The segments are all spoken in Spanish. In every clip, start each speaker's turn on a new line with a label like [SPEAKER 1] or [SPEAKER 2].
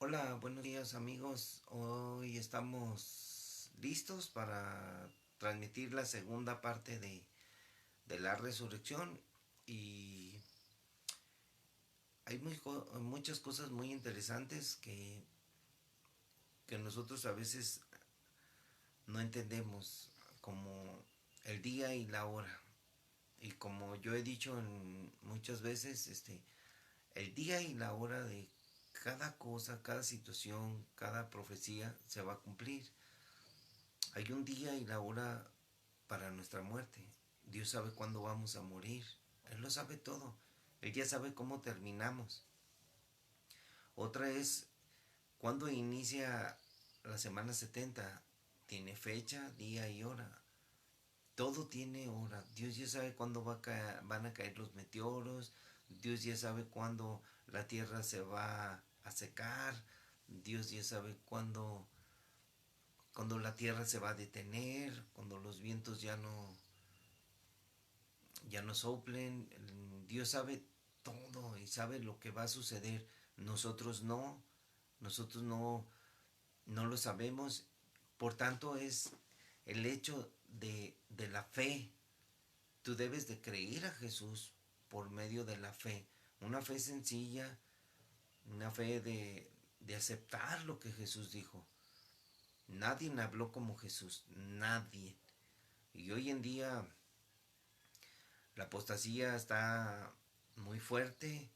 [SPEAKER 1] Hola, buenos días amigos. Hoy estamos listos para transmitir la segunda parte de la resurrección y hay muchas cosas muy interesantes que nosotros a veces no entendemos, como el día y la hora. Y como yo he dicho muchas veces, el día y la hora de cada cosa, cada situación, cada profecía se va a cumplir. Hay un día y la hora para nuestra muerte. Dios sabe cuándo vamos a morir. Él lo sabe todo. Él ya sabe cómo terminamos. Otra es cuándo inicia la semana 70. Tiene fecha, día y hora. Todo tiene hora. Dios ya sabe cuándo van a caer los meteoros. Dios ya sabe cuándo la tierra se va a secar. Dios ya sabe cuando la tierra se va a detener, cuando los vientos ya no soplen. Dios sabe todo y sabe lo que va a suceder. Nosotros no, nosotros no lo sabemos. Por tanto, es el hecho de la fe. Tú debes de creer a Jesús por medio de la fe. Una fe sencilla, una fe de aceptar lo que Jesús dijo. Nadie habló como Jesús, nadie. Y hoy en día la apostasía está muy fuerte.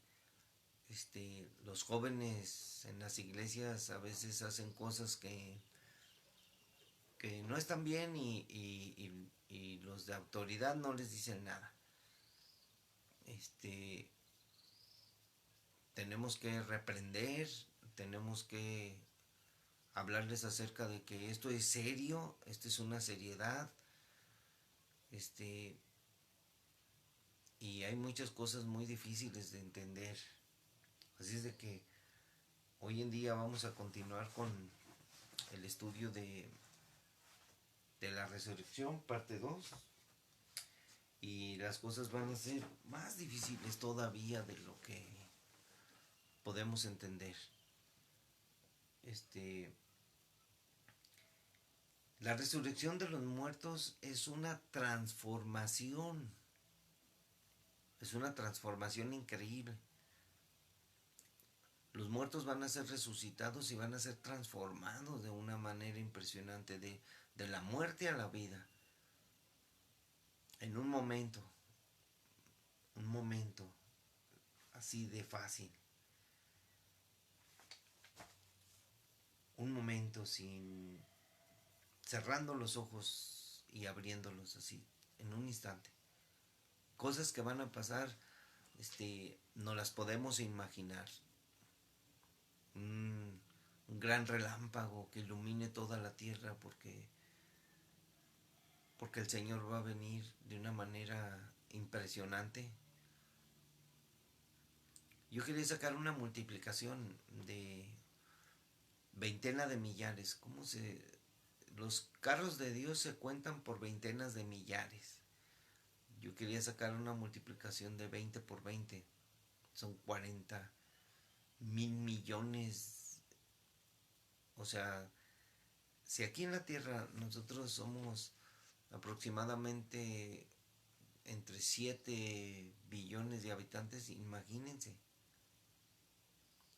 [SPEAKER 1] Los jóvenes en las iglesias a veces hacen cosas que no están bien y los de autoridad no les dicen nada. Este, Tenemos que reprender, tenemos que hablarles acerca de que esto es serio, esto es una seriedad, este, y hay muchas cosas muy difíciles de entender. Así es de que hoy en día vamos a continuar con el estudio de la resurrección, parte 2. Y las cosas van a ser más difíciles todavía de lo que podemos entender. Este, la resurrección de los muertos es una transformación increíble. Los muertos van a ser resucitados y van a ser transformados de una manera impresionante, de la muerte a la vida, en un momento, así de fácil, un momento sin cerrando los ojos y abriéndolos así, en un instante. Cosas que van a pasar, no las podemos imaginar. Un gran relámpago que ilumine toda la tierra porque el Señor va a venir de una manera impresionante. Yo quería sacar una multiplicación de veintena de millares. Los carros de Dios se cuentan por veintenas de millares. Yo quería sacar una multiplicación de 20 por 20. Son 40.000 millones. O sea, si aquí en la Tierra nosotros somos aproximadamente entre 7 billones de habitantes, imagínense.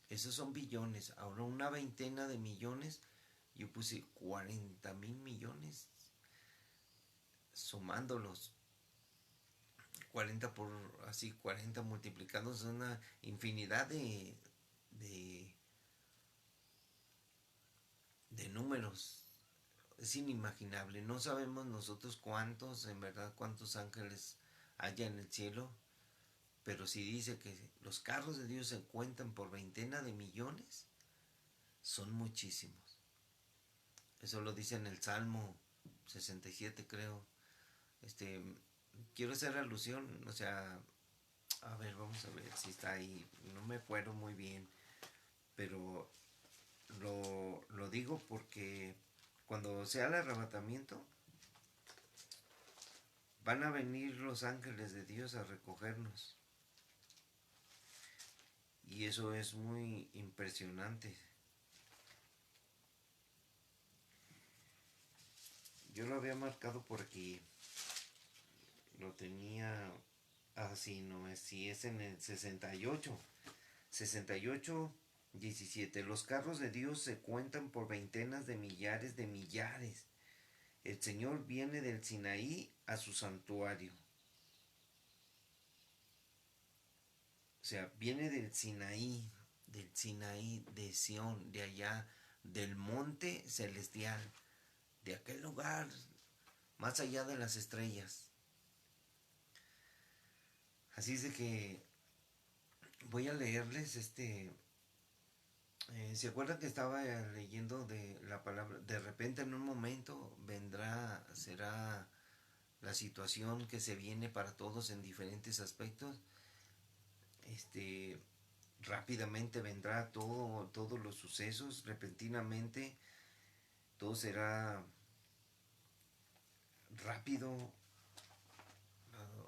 [SPEAKER 1] Esos son billones. Ahora una veintena de millones, yo puse 40.000 millones, sumándolos. 40 por así, 40 multiplicando, es una infinidad de, de números. Es inimaginable. No sabemos nosotros cuántos, en verdad, cuántos ángeles haya en el cielo. Pero si dice que los carros de Dios se cuentan por veintena de millones, son muchísimos. Eso lo dice en el Salmo 67, creo. Este, Quiero hacer alusión, o sea, a ver, vamos a ver si está ahí. No me acuerdo muy bien, pero lo digo porque cuando sea el arrebatamiento, van a venir los ángeles de Dios a recogernos. Y eso es muy impresionante. Yo lo había marcado por aquí. Lo tenía así, no es si es en el 68. 68, 17. Los carros de Dios se cuentan por veintenas de millares de millares. El Señor viene del Sinaí a su santuario. O sea, viene del Sinaí, de Sión, de allá, del monte celestial, de aquel lugar más allá de las estrellas. Así es de que voy a leerles ¿se acuerdan que estaba leyendo de la palabra? De repente en un momento vendrá, será la situación que se viene para todos en diferentes aspectos. Este, rápidamente vendrá todos los sucesos, repentinamente, todo será rápido,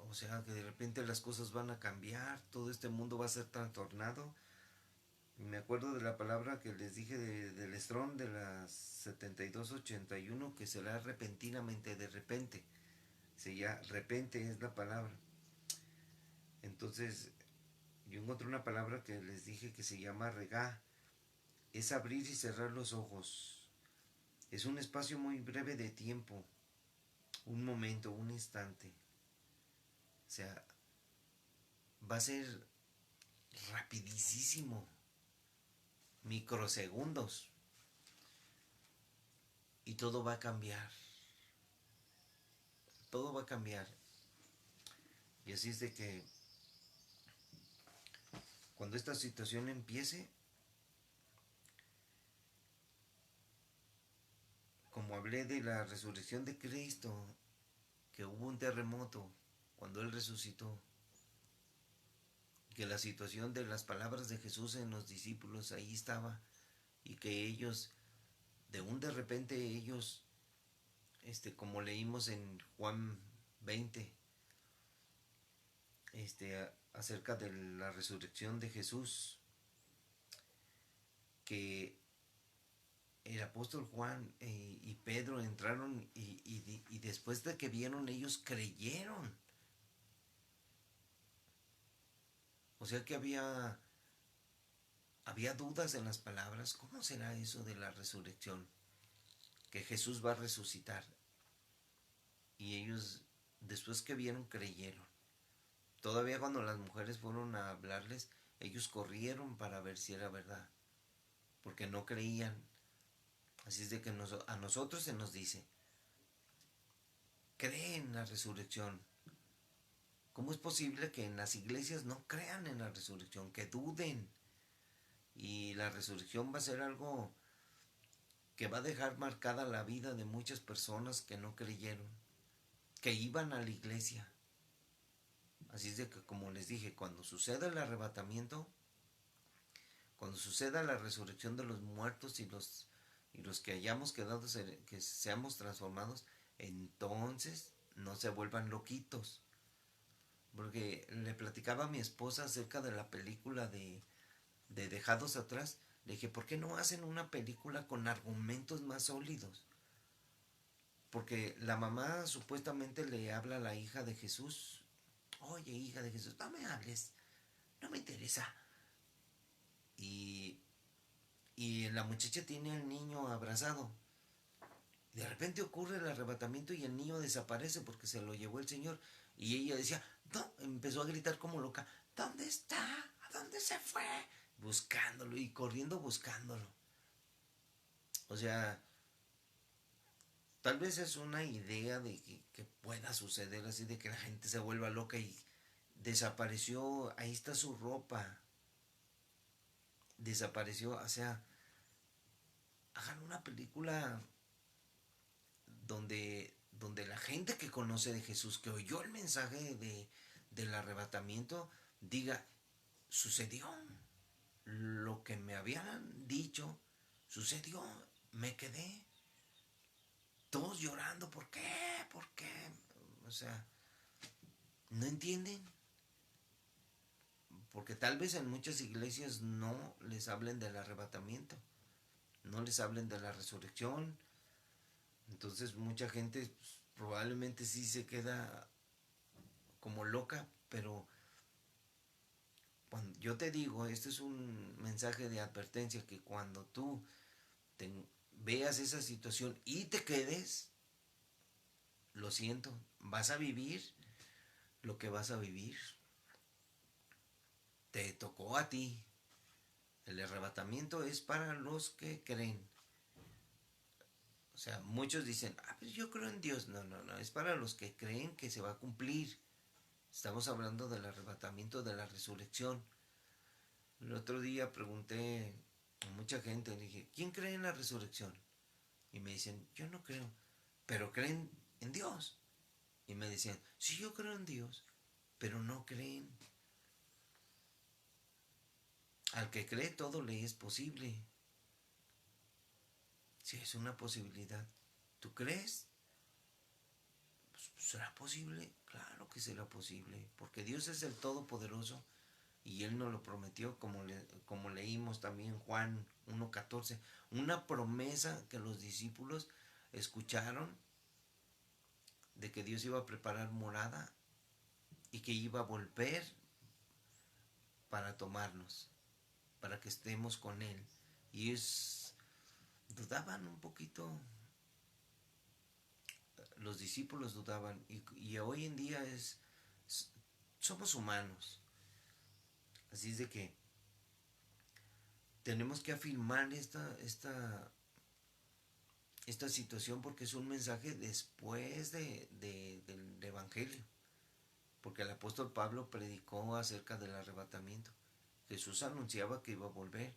[SPEAKER 1] o sea que de repente las cosas van a cambiar, todo este mundo va a ser trastornado. Me acuerdo de la palabra que les dije del Strong de las 7281, que será repentinamente, de repente. Se ya, repente es la palabra. Entonces, yo encontré una palabra que les dije que se llama regá. Es abrir y cerrar los ojos. Es un espacio muy breve de tiempo. Un momento, un instante. O sea, va a ser rapidísimo. Microsegundos. Y todo va a cambiar. Todo va a cambiar. Y así es de que cuando esta situación empiece, como hablé de la resurrección de Cristo, que hubo un terremoto cuando Él resucitó, que la situación de las palabras de Jesús en los discípulos ahí estaba, y que ellos, de repente ellos, como leímos en Juan 20, acerca de la resurrección de Jesús, que el apóstol Juan y Pedro entraron y después de que vieron ellos creyeron. O sea que había dudas en las palabras. ¿Cómo será eso de la resurrección? Que Jesús va a resucitar. Y ellos, después que vieron, creyeron. Todavía cuando las mujeres fueron a hablarles, ellos corrieron para ver si era verdad. Porque no creían. Así es de que a nosotros se nos dice, cree en la resurrección. ¿Cómo es posible que en las iglesias no crean en la resurrección? Que duden. Y la resurrección va a ser algo que va a dejar marcada la vida de muchas personas que no creyeron, que iban a la iglesia. Así es de que, como les dije, cuando suceda el arrebatamiento, cuando suceda la resurrección de los muertos y los que hayamos quedado, que seamos transformados, entonces no se vuelvan loquitos. Porque le platicaba a mi esposa acerca de la película de Dejados Atrás. Le dije, ¿por qué no hacen una película con argumentos más sólidos? Porque la mamá supuestamente le habla a la hija de Jesús. Oye, hija de Jesús, no me hables, no me interesa. Y, y la muchacha tiene al niño abrazado. De repente ocurre el arrebatamiento y el niño desaparece porque se lo llevó el Señor. Y ella decía, no, empezó a gritar como loca, ¿dónde está? ¿A dónde se fue? Buscándolo y corriendo buscándolo. O sea, tal vez es una idea de que pueda suceder así, de que la gente se vuelva loca y desapareció, ahí está su ropa, desapareció, o sea, hagan una película donde la gente que conoce de Jesús, que oyó el mensaje del arrebatamiento, diga, sucedió, lo que me habían dicho, sucedió, me quedé, todos llorando, ¿por qué? ¿Por qué? O sea, no entienden, porque tal vez en muchas iglesias no les hablen del arrebatamiento, no les hablen de la resurrección, Entonces mucha gente pues, probablemente sí se queda como loca, pero cuando yo te digo, este es un mensaje de advertencia, que cuando tú te, veas esa situación y te quedes, lo siento, vas a vivir lo que vas a vivir. Te tocó a ti. El arrebatamiento es para los que creen. O sea, muchos dicen, ah, pues yo creo en Dios. No, no, no, es para los que creen que se va a cumplir. Estamos hablando del arrebatamiento, de la resurrección. El otro día pregunté a mucha gente, le dije, ¿quién cree en la resurrección? Y me dicen, yo no creo, pero creen en Dios. Y me decían, sí, yo creo en Dios, pero no creen. Al que cree todo le es posible. Si es una posibilidad. ¿Tú crees? Pues, ¿será posible? Claro que será posible, porque Dios es el Todopoderoso y Él nos lo prometió, como leímos también Juan 1:14, una promesa que los discípulos escucharon de que Dios iba a preparar morada y que iba a volver para tomarnos, para que estemos con Él. Y ellos dudaban un poquito, los discípulos dudaban, y hoy en día somos humanos, así es de que tenemos que afirmar esta situación, porque es un mensaje después del Evangelio, porque el apóstol Pablo predicó acerca del arrebatamiento. Jesús anunciaba que iba a volver,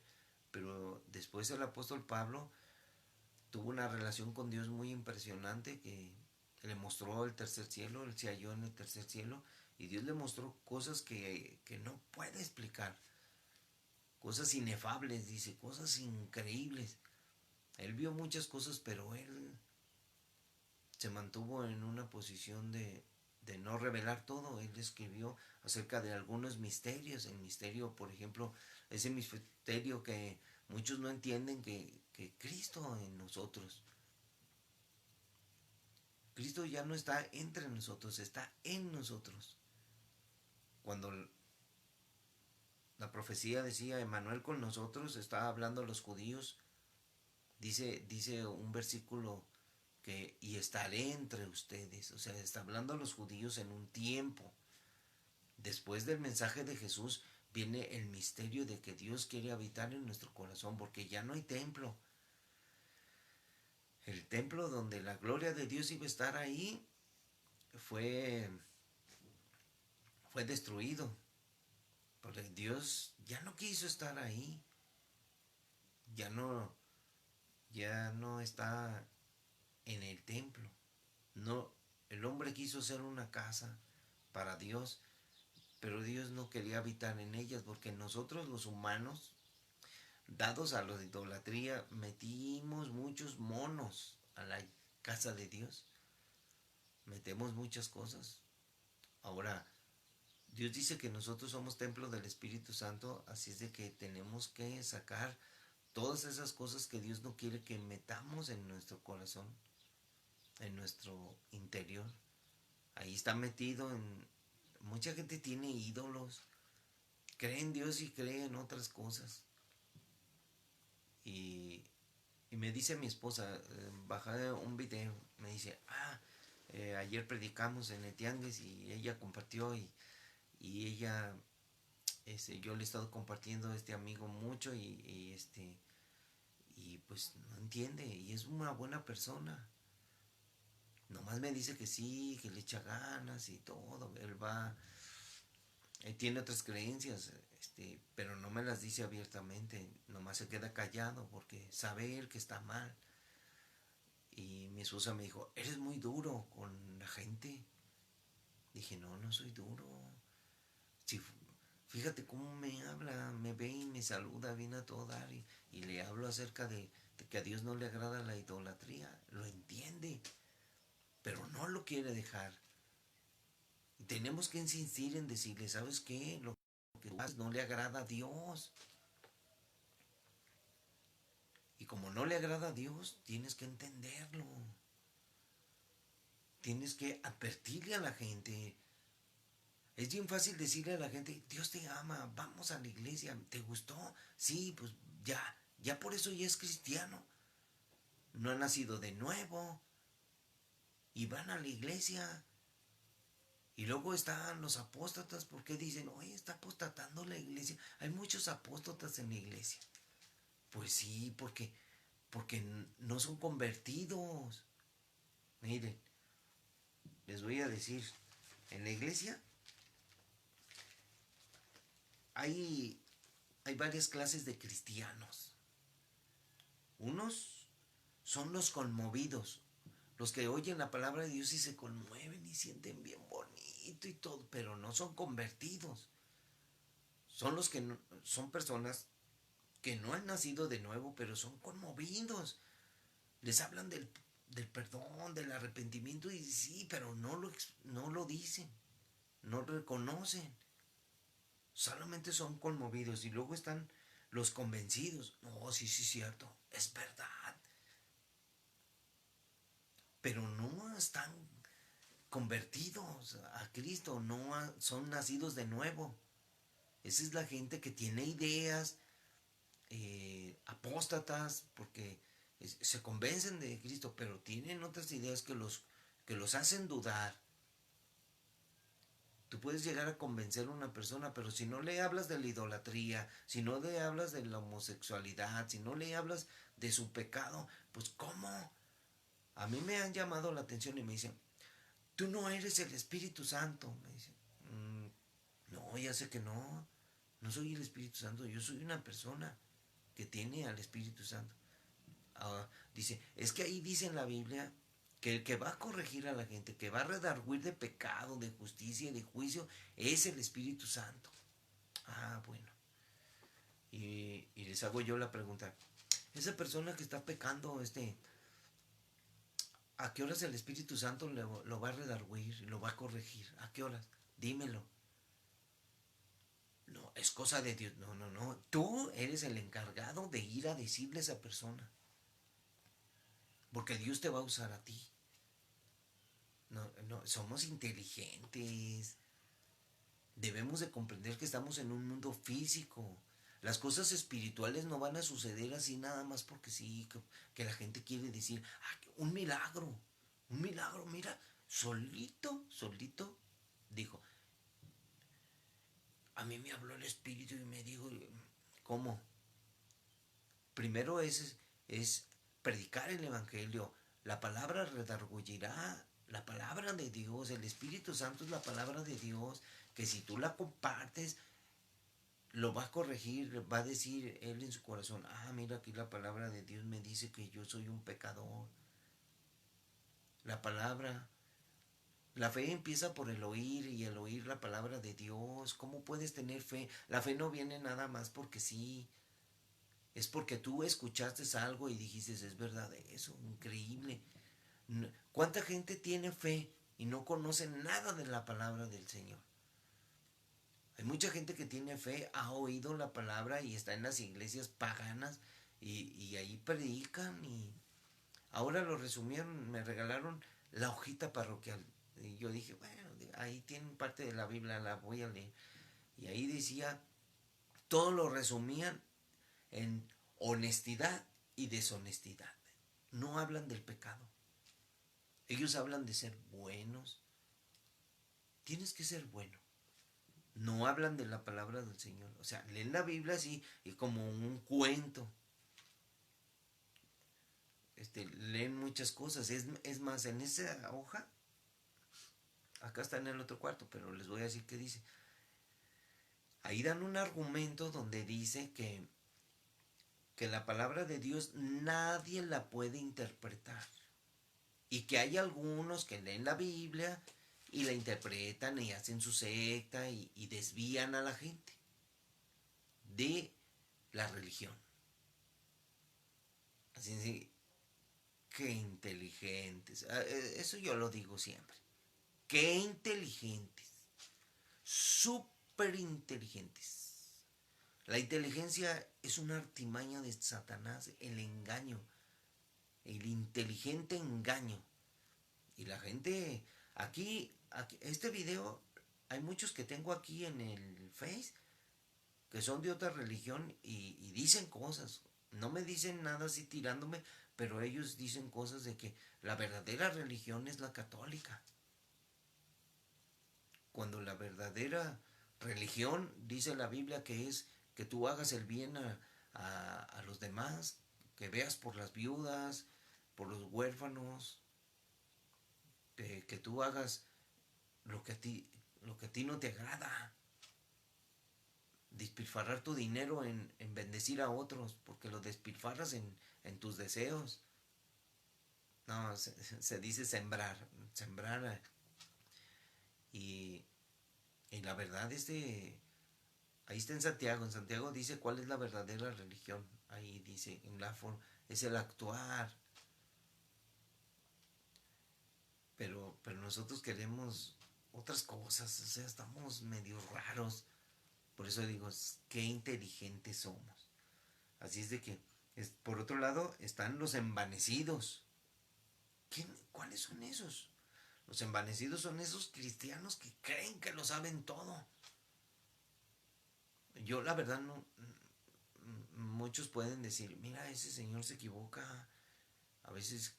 [SPEAKER 1] pero después el apóstol Pablo tuvo una relación con Dios muy impresionante, que le mostró el tercer cielo, él se halló en el tercer cielo y Dios le mostró cosas que no puede explicar, cosas inefables, dice, cosas increíbles. Él vio muchas cosas, pero él se mantuvo en una posición de no revelar todo. Él escribió acerca de algunos misterios. El misterio, por ejemplo, ese misterio que muchos no entienden, que Cristo en nosotros. Cristo ya no está entre nosotros, está en nosotros. Cuando la profecía decía Emmanuel con nosotros, estaba hablando a los judíos. Dice un versículo que y estaré entre ustedes. O sea, está hablando a los judíos en un tiempo. Después del mensaje de Jesús viene el misterio de que Dios quiere habitar en nuestro corazón, porque ya no hay templo. El templo donde la gloria de Dios iba a estar ahí fue, fue destruido. Porque Dios ya no quiso estar ahí. Ya no, ya no está en el templo. No, el hombre quiso hacer una casa para Dios, pero Dios no quería habitar en ellas, porque nosotros los humanos, dados a la idolatría, metimos muchos monos a la casa de Dios. Metemos muchas cosas. Ahora, Dios dice que nosotros somos templo del Espíritu Santo, así es de que tenemos que sacar todas esas cosas que Dios no quiere que metamos en nuestro corazón, en nuestro interior. Ahí está metido en... Mucha gente tiene ídolos, cree en Dios y cree en otras cosas. Y, y me dice mi esposa, bajé un video, me dice, ayer predicamos en el Tianguis y ella compartió y ella, yo le he estado compartiendo a este amigo mucho y pues no entiende y es una buena persona. Nomás me dice que sí, que le echa ganas y todo. Él tiene otras creencias, pero no me las dice abiertamente. Nomás se queda callado porque sabe él que está mal. Y mi esposa me dijo, eres muy duro con la gente. Dije, no, no soy duro. Si, fíjate cómo me habla, me ve y me saluda, viene a todo dar. Y le hablo acerca de que a Dios no le agrada la idolatría. Lo entiende, pero no lo quiere dejar. Tenemos que insistir en decirle, ¿sabes qué? Lo que tú haces no le agrada a Dios. Y como no le agrada a Dios, tienes que entenderlo. tienes que advertirle a la gente. Es bien fácil decirle a la gente, Dios te ama, vamos a la iglesia, ¿te gustó? Sí, pues ya por eso ya es cristiano. No ha nacido de nuevo y van a la iglesia. Y luego están los apóstatas porque dicen, oye, está apostatando la iglesia. Hay muchos apóstatas en la iglesia. Pues sí, porque no son convertidos. Miren, les voy a decir, en la iglesia hay, hay varias clases de cristianos. Unos son los conmovidos, los que oyen la palabra de Dios y se conmueven y sienten bien bonito y todo, pero no son convertidos. Son los que son personas que no han nacido de nuevo, pero son conmovidos. Les hablan del perdón, del arrepentimiento y sí, pero no lo dicen, no reconocen. Solamente son conmovidos y luego están los convencidos. No, sí, sí, cierto, es verdad. Pero no están convertidos a Cristo, no son nacidos de nuevo. Esa es la gente que tiene ideas apóstatas porque se convencen de Cristo, pero tienen otras ideas que los hacen dudar. Tú puedes llegar a convencer a una persona, pero si no le hablas de la idolatría, si no le hablas de la homosexualidad, si no le hablas de su pecado, pues ¿cómo? A mí me han llamado la atención y me dicen, tú no eres el Espíritu Santo. Me dicen, no, ya sé que no, no soy el Espíritu Santo, yo soy una persona que tiene al Espíritu Santo. Dice, es que ahí dice en la Biblia que el que va a corregir a la gente, que va a redarguir de pecado, de justicia y de juicio, es el Espíritu Santo. Ah, bueno. Y les hago yo la pregunta, esa persona que está pecando, ¿a qué horas el Espíritu Santo lo va a redarguir, lo va a corregir? ¿A qué horas? Dímelo. No, es cosa de Dios. No, no, no. Tú eres el encargado de ir a decirle a esa persona. Porque Dios te va a usar a ti. No, no, somos inteligentes. Debemos de comprender que estamos en un mundo físico. Las cosas espirituales no van a suceder así nada más porque sí, que la gente quiere decir, un milagro, mira, solito, dijo, a mí me habló el Espíritu y me dijo, ¿cómo? Primero es predicar el Evangelio. La palabra redarguirá, la palabra de Dios, el Espíritu Santo es la palabra de Dios, que si tú la compartes, lo va a corregir, va a decir él en su corazón, mira aquí la palabra de Dios me dice que yo soy un pecador. La palabra, la fe empieza por el oír y el oír la palabra de Dios. ¿Cómo puedes tener fe? La fe no viene nada más porque sí. Es porque tú escuchaste algo y dijiste, es verdad eso, increíble. ¿Cuánta gente tiene fe y no conoce nada de la palabra del Señor? Hay mucha gente que tiene fe, ha oído la palabra y está en las iglesias paganas y ahí predican y ahora lo resumieron, me regalaron la hojita parroquial. Y yo dije, bueno, ahí tienen parte de la Biblia, la voy a leer. Y ahí decía, todo lo resumían en honestidad y deshonestidad. No hablan del pecado. Ellos hablan de ser buenos. Tienes que ser bueno. No hablan de la palabra del Señor. O sea, leen la Biblia así y como un cuento. Leen muchas cosas. Es más, en esa hoja, acá está en el otro cuarto, pero les voy a decir qué dice. Ahí dan un argumento donde dice que la palabra de Dios nadie la puede interpretar. Y que hay algunos que leen la Biblia y la interpretan y hacen su secta y desvían a la gente de la religión. Así qué inteligentes. Eso yo lo digo siempre. Qué inteligentes. Súper inteligentes. La inteligencia es una artimaña de Satanás, el engaño, el inteligente engaño. Y la gente, aquí, este video, hay muchos que tengo aquí en el Face que son de otra religión y dicen cosas. No me dicen nada así tirándome, pero ellos dicen cosas de que la verdadera religión es la católica. Cuando la verdadera religión, dice la Biblia, que es que tú hagas el bien a los demás, que veas por las viudas, por los huérfanos, que tú hagas lo que a ti no te agrada. Despilfarrar tu dinero en bendecir a otros, porque lo despilfarras en tus deseos. No, se dice sembrar. Y, y la verdad es de... Ahí está en Santiago dice cuál es la verdadera religión. Ahí dice, en la forma, es el actuar. Pero nosotros queremos otras cosas, o sea, estamos medio raros. Por eso digo, qué inteligentes somos. Así es de que, por otro lado, están los envanecidos. ¿Cuáles son esos? Los envanecidos son esos cristianos que creen que lo saben todo. Yo la verdad no... Muchos pueden decir, mira, ese señor se equivoca, a veces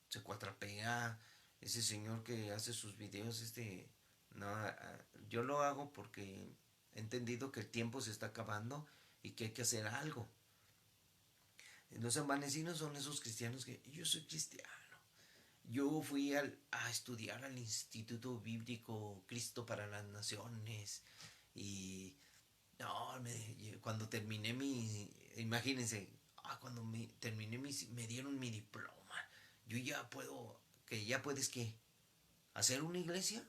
[SPEAKER 1] se cuatrapea, ese señor que hace sus videos, no, yo lo hago porque he entendido que el tiempo se está acabando y que hay que hacer algo. Los envanecidos son esos cristianos que yo soy cristiano. Yo fui a estudiar al Instituto Bíblico Cristo para las Naciones y no, cuando terminé imagínense, cuando terminé me dieron mi diploma. Yo ya puedo, que ya puedes qué, hacer una iglesia.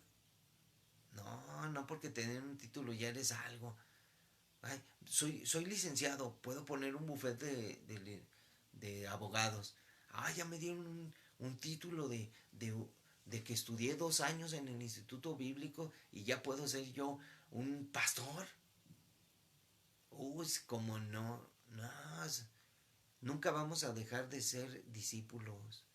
[SPEAKER 1] No, no porque tener un título ya eres algo. Ay, soy licenciado, puedo poner un bufete de abogados. Ya me dieron un título de que estudié 2 años en el Instituto Bíblico y ya puedo ser yo un pastor. Como no, no, nunca vamos a dejar de ser discípulos.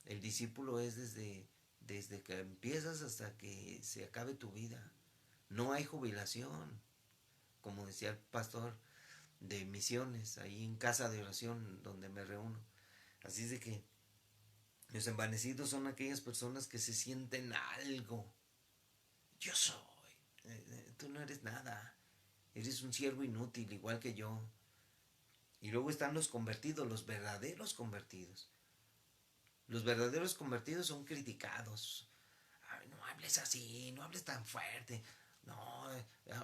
[SPEAKER 1] El discípulo es desde que empiezas hasta que se acabe tu vida. No hay jubilación, como decía el pastor de misiones, ahí en casa de oración donde me reúno. Así es de que los envanecidos son aquellas personas que se sienten algo. Yo soy. Tú no eres nada. Eres un siervo inútil, igual que yo. Y luego están los convertidos, los verdaderos convertidos. Los verdaderos convertidos son criticados. Ay, no hables así, no hables tan fuerte. No,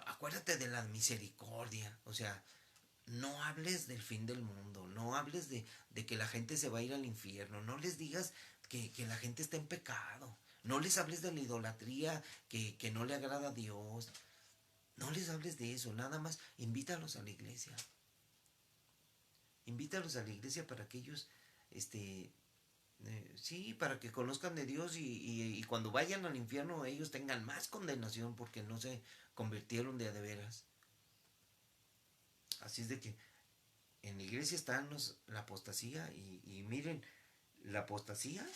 [SPEAKER 1] acuérdate de la misericordia. O sea, no hables del fin del mundo. No hables de que la gente se va a ir al infierno. No les digas que la gente está en pecado. No les hables de la idolatría que no le agrada a Dios. No les hables de eso. Nada más invítalos a la iglesia. Invítalos a la iglesia para que ellos, sí, para que conozcan de Dios y cuando vayan al infierno ellos tengan más condenación porque no se convirtieron de a de veras. Así es de que en la iglesia está la apostasía y miren, la apostasía,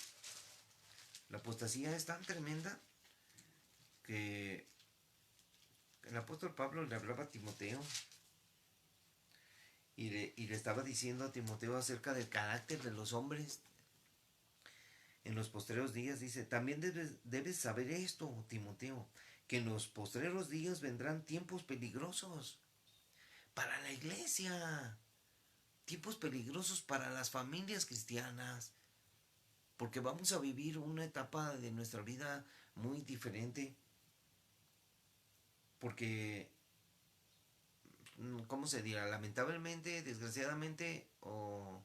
[SPEAKER 1] la apostasía es tan tremenda que el apóstol Pablo le hablaba a Timoteo y le estaba diciendo a Timoteo acerca del carácter de los hombres en los postreros días. Dice, también debes saber esto, Timoteo, que en los postreros días vendrán tiempos peligrosos para la iglesia, tiempos peligrosos para las familias cristianas, porque vamos a vivir una etapa de nuestra vida muy diferente, porque, ¿cómo se dirá? Lamentablemente, desgraciadamente o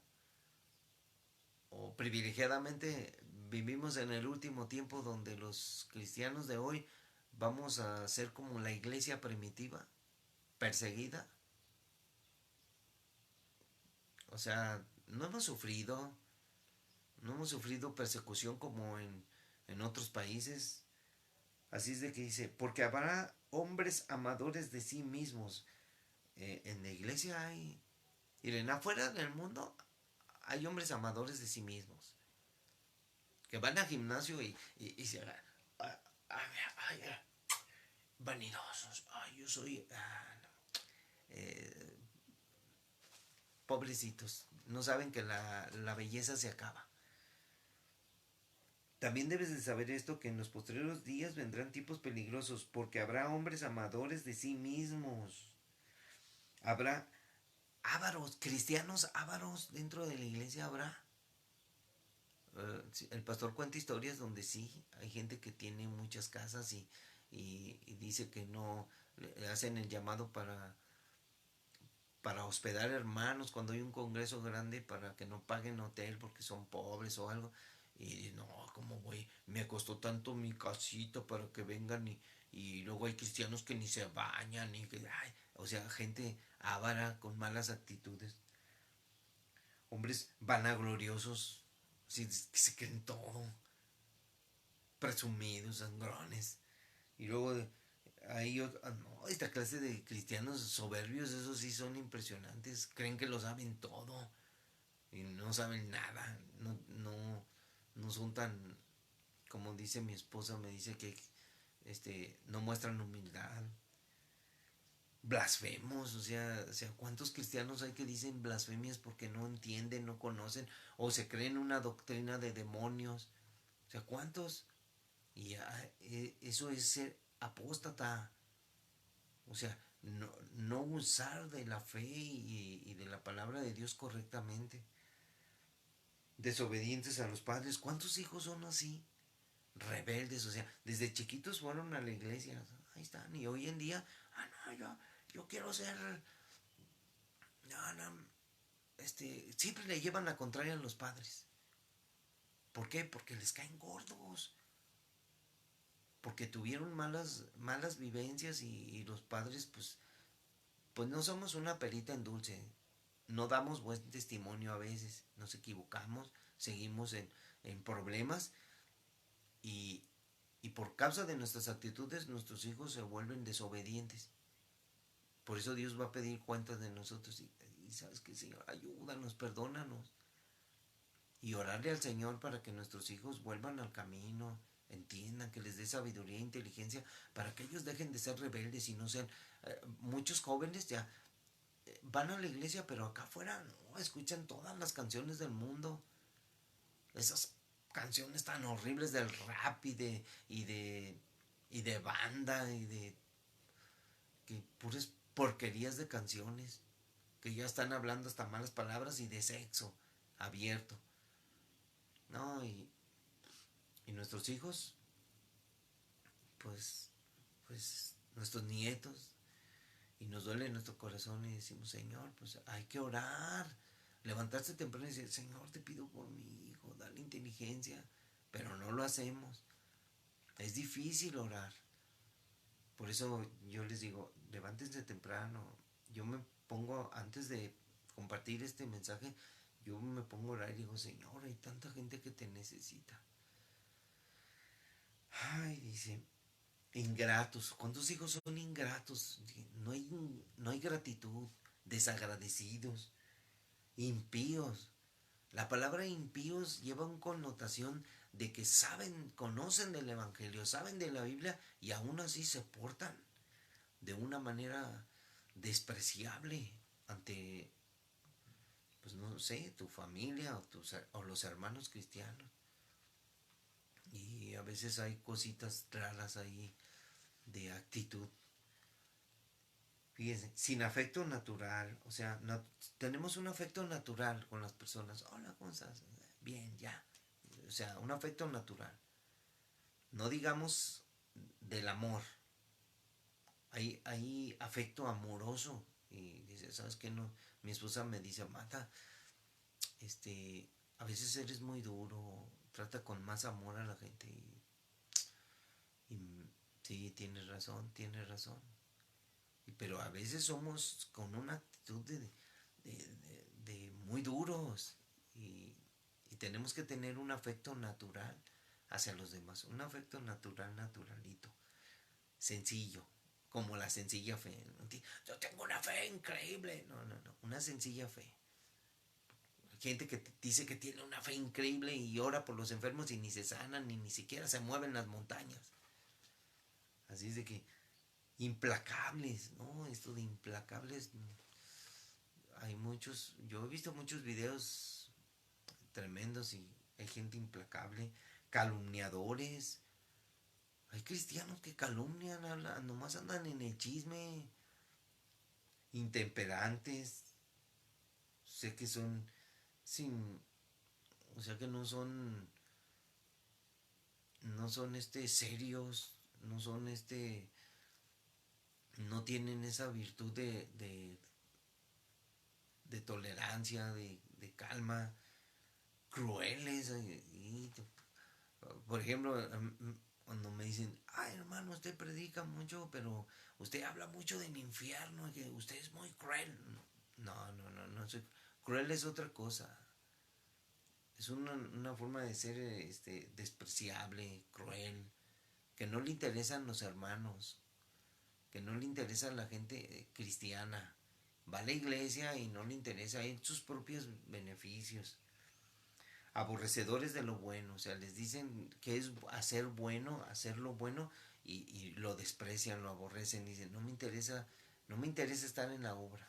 [SPEAKER 1] privilegiadamente vivimos en el último tiempo donde los cristianos de hoy vamos a ser como la iglesia primitiva, perseguida. O sea, no hemos sufrido persecución como en otros países. Así es de que dice, porque habrá hombres amadores de sí mismos. En la iglesia hay, miren, afuera del mundo hay hombres amadores de sí mismos, que van al gimnasio y se hagan, ay, ay, ay, vanidosos, ay, yo soy, no. eh, pobrecitos, no saben que la belleza se acaba. También debes de saber esto, que en los posteriores días vendrán tipos peligrosos, porque habrá hombres amadores de sí mismos. Habrá ávaros, cristianos ávaros dentro de la iglesia habrá. Sí, el pastor cuenta historias donde sí, hay gente que tiene muchas casas y dice que no, le hacen el llamado para hospedar hermanos cuando hay un congreso grande para que no paguen hotel porque son pobres o algo. Y no, ¿cómo voy? Me costó tanto mi casita para que vengan y luego hay cristianos que ni se bañan y que, ay, o sea, gente avara con malas actitudes. Hombres vanagloriosos, sí, que se creen todo, presumidos, sangrones. Y luego hay no, esta clase de cristianos soberbios, esos sí son impresionantes, creen que lo saben todo y no saben nada, no son tan, como dice mi esposa, me dice que no muestran humildad, blasfemos, o sea, ¿cuántos cristianos hay que dicen blasfemias porque no entienden, no conocen o se creen una doctrina de demonios? O sea, ¿cuántos? Y eso es ser apóstata. O sea, no usar de la fe y de la palabra de Dios correctamente. Desobedientes a los padres. ¿Cuántos hijos son así? Rebeldes, o sea, desde chiquitos fueron a la iglesia. Ahí están. Y hoy en día, no, yo quiero ser. No, no, siempre le llevan la contraria a los padres. ¿Por qué? Porque les caen gordos. Porque tuvieron malas vivencias y los padres, pues no somos una perita en dulce. No damos buen testimonio a veces. Nos equivocamos, seguimos en problemas y, y por causa de nuestras actitudes nuestros hijos se vuelven desobedientes. Por eso Dios va a pedir cuentas de nosotros y sabes que Señor, ayúdanos, perdónanos. Y orarle al Señor para que nuestros hijos vuelvan al camino, entiendan, que les dé sabiduría e inteligencia para que ellos dejen de ser rebeldes y no sean... muchos jóvenes ya van a la iglesia, pero acá afuera no, escuchan todas las canciones del mundo. Esas canciones tan horribles del rap y de banda y de que puras porquerías de canciones que ya están hablando hasta malas palabras y de sexo abierto. No, y nuestros hijos, pues, pues nuestros nietos, y nos duele nuestro corazón y decimos, Señor, pues hay que orar, levantarse temprano y decir, Señor, te pido por mi hijo, dale inteligencia, pero no lo hacemos. Es difícil orar. Por eso yo les digo, levántense temprano. Yo me pongo, antes de compartir este mensaje, yo me pongo a orar y digo, Señor, hay tanta gente que te necesita. Ay, dice, ingratos. ¿Cuántos hijos son ingratos? No hay gratitud, desagradecidos, impíos. La palabra impíos lleva una connotación de que saben, conocen del Evangelio, saben de la Biblia y aún así se portan de una manera despreciable ante, pues no sé, tu familia o los hermanos cristianos. Y a veces hay cositas raras ahí de actitud. Fíjense, sin afecto natural, o sea, tenemos un afecto natural con las personas. Hola, ¿cómo estás? Bien, ya. O sea, un afecto natural. No digamos del amor. Hay afecto amoroso. Y dice, ¿sabes qué? No, mi esposa me dice, Mata, a veces eres muy duro, trata con más amor a la gente. Y sí, tienes razón, tienes razón. Pero a veces somos con una actitud de muy duros y tenemos que tener un afecto natural hacia los demás, un afecto natural, naturalito, sencillo, como la sencilla fe. ¿No? Yo tengo una fe increíble. No, una sencilla fe. gente que dice que tiene una fe increíble y ora por los enfermos y ni se sanan, ni siquiera se mueven las montañas. Así es de que implacables, ¿no? Esto de implacables, hay muchos, yo he visto muchos videos tremendos y hay gente implacable, calumniadores, hay cristianos que calumnian, hablan, nomás andan en el chisme, intemperantes, sé que son sin, o sea que no son serios, no son no tienen esa virtud de tolerancia, de calma, crueles. Por ejemplo, cuando me dicen, ay hermano, usted predica mucho, pero usted habla mucho del infierno, que usted es muy cruel. No, no, no, no soy cruel, es otra cosa. Es una forma de ser despreciable, cruel, que no le interesan los hermanos, que no le interesa la gente cristiana. Va a la iglesia y no le interesa en sus propios beneficios. Aborrecedores de lo bueno, o sea, les dicen que es hacer bueno, hacer lo bueno y lo desprecian, lo aborrecen, dicen, no me interesa estar en la obra,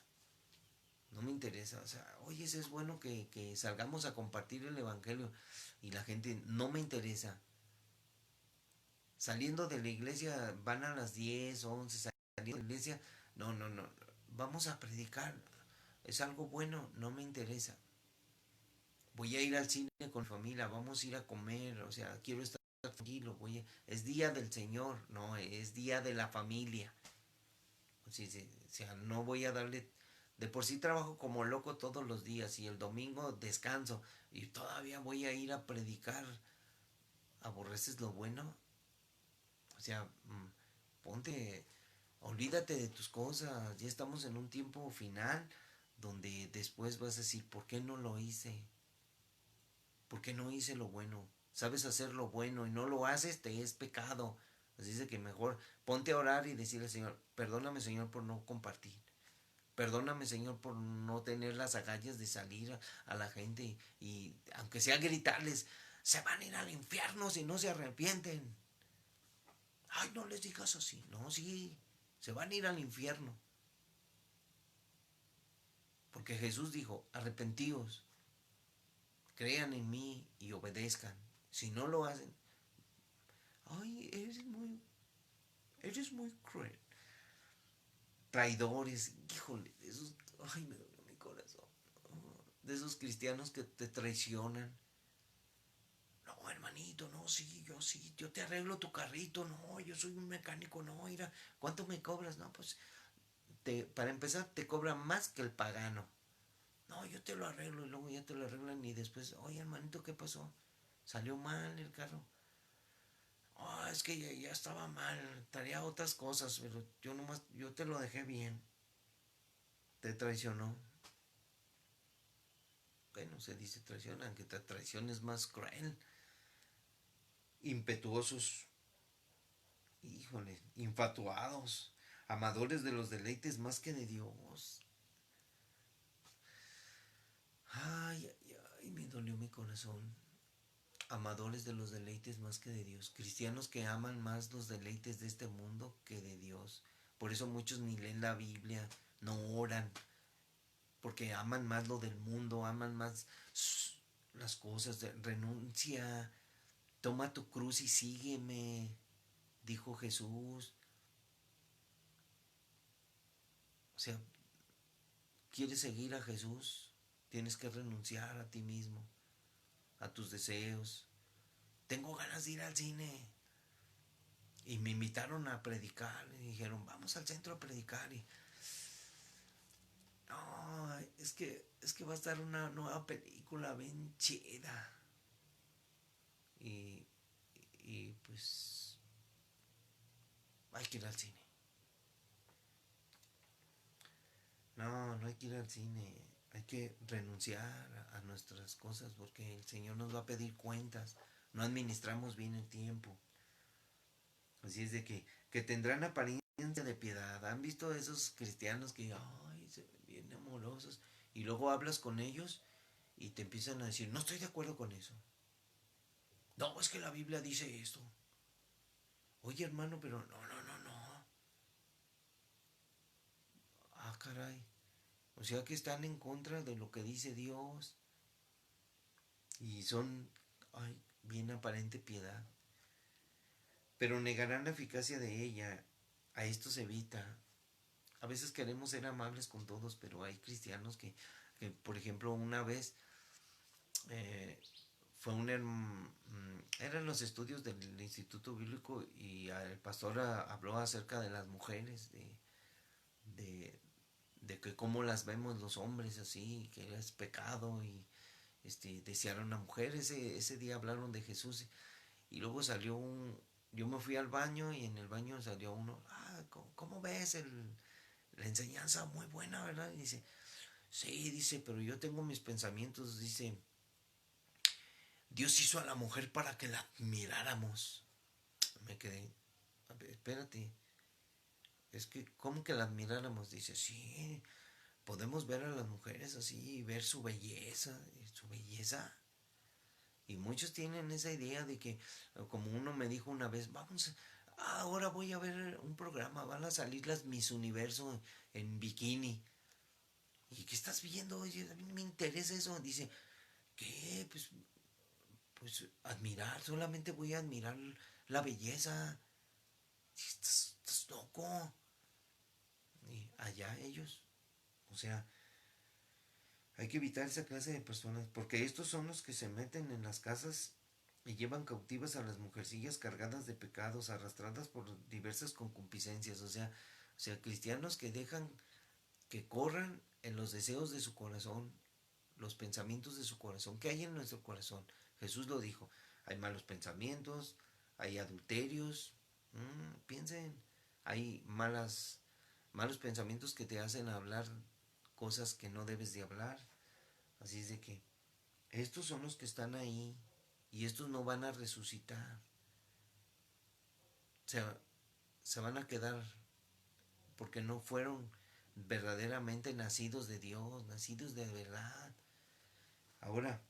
[SPEAKER 1] no me interesa, o sea, oye, es bueno que salgamos a compartir el evangelio y la gente, no me interesa. Saliendo de la iglesia van a las 10 11 saliendo de la iglesia, no, no, no, vamos a predicar, es algo bueno, no me interesa. Voy a ir al cine con mi familia, vamos a ir a comer, o sea, quiero estar tranquilo, es día del Señor, no, es día de la familia. O sea, no voy a darle, de por sí trabajo como loco todos los días y el domingo descanso y todavía voy a ir a predicar. ¿Aborreces lo bueno? O sea, ponte, olvídate de tus cosas, ya estamos en un tiempo final donde después vas a decir, ¿por qué no lo hice? ¿Por qué no hice lo bueno? Sabes hacer lo bueno y no lo haces, te es pecado. Así dice que mejor ponte a orar y decirle al Señor, perdóname Señor por no compartir. Perdóname Señor por no tener las agallas de salir a la gente y aunque sea gritarles, se van a ir al infierno si no se arrepienten. Ay, no les digas así. No, sí, se van a ir al infierno. Porque Jesús dijo, arrepentíos, crean en mí y obedezcan. Si no lo hacen, ay, eres muy cruel. Traidores, híjole, de esos, ay, me dolió mi corazón. De esos cristianos que te traicionan. No, hermanito, no, sí, yo te arreglo tu carrito, no, yo soy un mecánico, no, mira, ¿cuánto me cobras? No, pues, para empezar, te cobran más que el pagano. No, yo te lo arreglo y luego ya te lo arreglan y después, oye, hermanito, ¿qué pasó? Salió mal el carro. Oh, es que ya estaba mal, traía otras cosas, pero yo te lo dejé bien. Te traicionó. Bueno, se dice traición, aunque la traición es más cruel. Impetuosos, híjole, infatuados, amadores de los deleites más que de Dios. Ay, ay, ay, me dolió mi corazón. Amadores de los deleites más que de Dios. Cristianos que aman más los deleites de este mundo que de Dios. Por eso muchos ni leen la Biblia, no oran, porque aman más lo del mundo, aman más las cosas, renuncia, toma tu cruz y sígueme, dijo Jesús. O sea, ¿quieres seguir a Jesús? Tienes que renunciar a ti mismo, a tus deseos. Tengo ganas de ir al cine. Y me invitaron a predicar. Y dijeron, vamos al centro a predicar. Y no, es que va a estar una nueva película bien chida. Y, y pues hay que ir al cine. No, no hay que ir al cine. Hay que renunciar a nuestras cosas porque el Señor nos va a pedir cuentas. No administramos bien el tiempo. Así es de que tendrán apariencia de piedad. ¿Han visto esos cristianos que, ay, se ven bien amorosos? Y luego hablas con ellos y te empiezan a decir, no estoy de acuerdo con eso. No, es que la Biblia dice esto. Oye, hermano, pero no. Ah, caray. O sea que están en contra de lo que dice Dios y son, ay, bien aparente piedad. Pero negarán la eficacia de ella. A esto se evita. A veces queremos ser amables con todos, pero hay cristianos que por ejemplo, una vez eh, fue eran los estudios del Instituto Bíblico y el pastor habló acerca de las mujeres, de, de que cómo las vemos los hombres así, que es pecado y desear a una mujer. Ese día hablaron de Jesús y luego salió yo me fui al baño y en el baño salió uno, ¿cómo ves la enseñanza? Muy buena, ¿verdad? Y dice, sí, dice, pero yo tengo mis pensamientos, dice, Dios hizo a la mujer para que la admiráramos. Me quedé, a ver, espérate, es que, ¿cómo que la admiráramos? Dice, sí, podemos ver a las mujeres así y ver su belleza. Y muchos tienen esa idea de que, como uno me dijo una vez, ahora voy a ver un programa, van a salir las Miss Universo en bikini. ¿Y qué estás viendo? Oye, a mí me interesa eso. Dice, ¿qué? Pues admirar, solamente voy a admirar la belleza. Estás loco. Y allá ellos. O sea, hay que evitar esa clase de personas, porque estos son los que se meten en las casas y llevan cautivas a las mujercillas cargadas de pecados, arrastradas por diversas concupiscencias. O sea, cristianos que dejan que corran en los deseos de su corazón, los pensamientos de su corazón. ¿Qué hay en nuestro corazón? Jesús lo dijo. Hay malos pensamientos, hay adulterios. Piensen, hay malos pensamientos que te hacen hablar cosas que no debes de hablar. Así es de que estos son los que están ahí y estos no van a resucitar. Se, se van a quedar porque no fueron verdaderamente nacidos de Dios, nacidos de verdad. Ahora,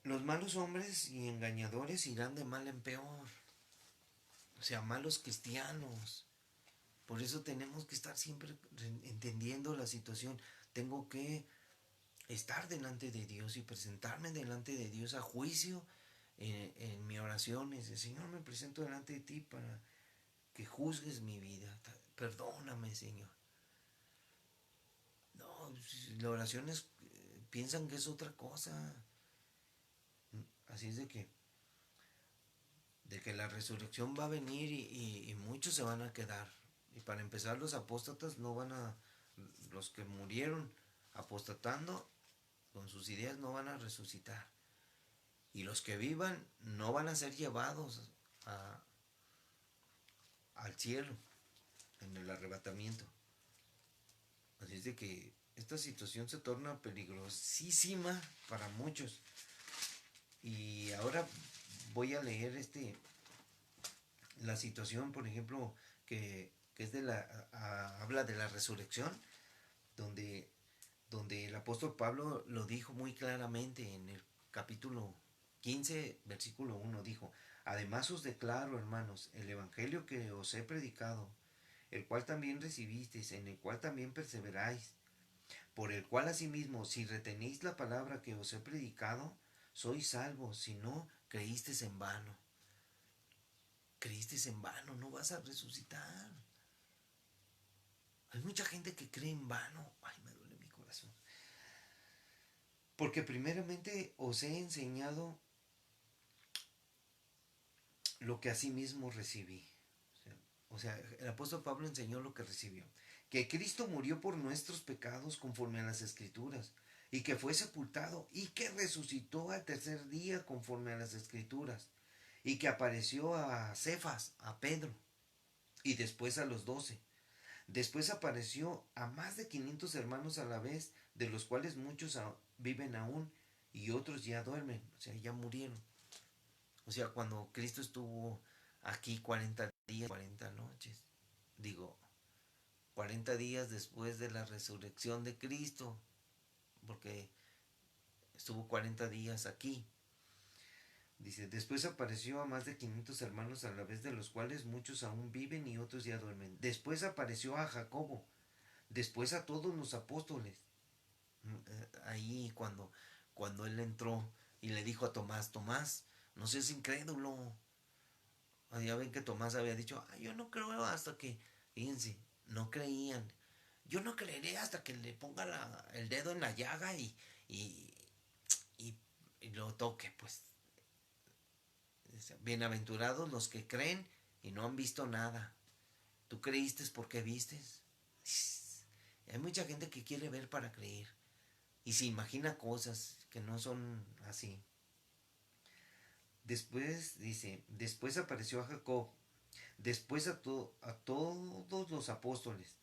[SPEAKER 1] los malos hombres y engañadores irán de mal en peor. O sea, malos cristianos. Por eso tenemos que estar siempre entendiendo la situación. Tengo que estar delante de Dios y presentarme delante de Dios a juicio en mi oración. Es, Señor, me presento delante de ti para que juzgues mi vida. Perdóname, Señor. No, la oración es, piensan que es otra cosa. Así es de que la resurrección va a venir y muchos se van a quedar. Y para empezar, los apóstatas no van a, los que murieron apostatando con sus ideas no van a resucitar. Y los que vivan no van a ser llevados a, al cielo en el arrebatamiento. Así es de que esta situación se torna peligrosísima para muchos. Y ahora voy a leer la situación, por ejemplo, que es habla de la resurrección, donde, donde el apóstol Pablo lo dijo muy claramente en el capítulo 15 versículo 1, dijo, además os declaro, hermanos, el evangelio que os he predicado, el cual también recibisteis, en el cual también perseveráis, por el cual asimismo, si retenéis la palabra que os he predicado, sois salvos, si no, creísteis en vano. Creísteis en vano, no vas a resucitar. Hay mucha gente que cree en vano. Ay, me duele mi corazón. Porque primeramente os he enseñado lo que asimismo recibí. O sea, el apóstol Pablo enseñó lo que recibió. Que Cristo murió por nuestros pecados conforme a las Escrituras, y que fue sepultado, y que resucitó al tercer día conforme a las Escrituras, y que apareció a Cefas, a Pedro, y después a los 12. Después apareció a más de 500 hermanos a la vez, de los cuales muchos viven aún y otros ya duermen, o sea, ya murieron. O sea, cuando Cristo estuvo aquí 40 días, 40 noches, digo, 40 días después de la resurrección de Cristo, porque estuvo 40 días aquí. Dice, después apareció a más de 500 hermanos a la vez, de los cuales muchos aún viven y otros ya duermen. Después apareció a Jacobo, después a todos los apóstoles. Ahí cuando él entró y le dijo a Tomás, Tomás, no seas incrédulo. Ya ven que Tomás había dicho, yo no creo hasta que, fíjense, no creían. Yo no creeré hasta que le ponga el dedo en la llaga y, y, y lo toque, pues. Bienaventurados los que creen y no han visto nada. ¿Tú creíste porque vistes? Hay mucha gente que quiere ver para creer y se imagina cosas que no son así. Después dice, después apareció a Jacob, después a todos los apóstoles,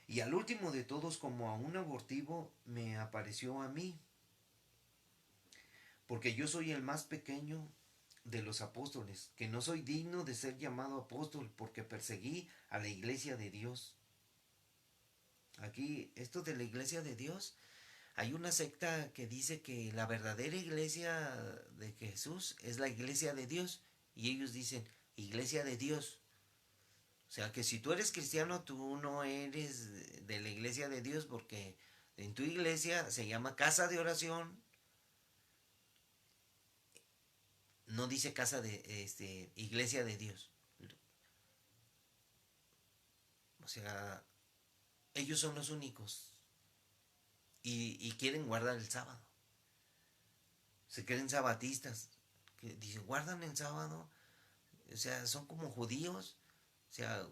[SPEAKER 1] y al último de todos, como a un abortivo, me apareció a mí, porque yo soy el más pequeño de los apóstoles, que no soy digno de ser llamado apóstol, porque perseguí a la iglesia de Dios. Aquí, esto de la iglesia de Dios, hay una secta que dice que la verdadera iglesia de Jesús es la iglesia de Dios, y ellos dicen, iglesia de Dios. O sea que si tú eres cristiano, tú no eres de la iglesia de Dios, porque en tu iglesia se llama casa de oración, no dice casa de iglesia de Dios. O sea, ellos son los únicos y quieren guardar el sábado. Se creen sabatistas, que dicen guardan el sábado. O sea, son como judíos. O sea,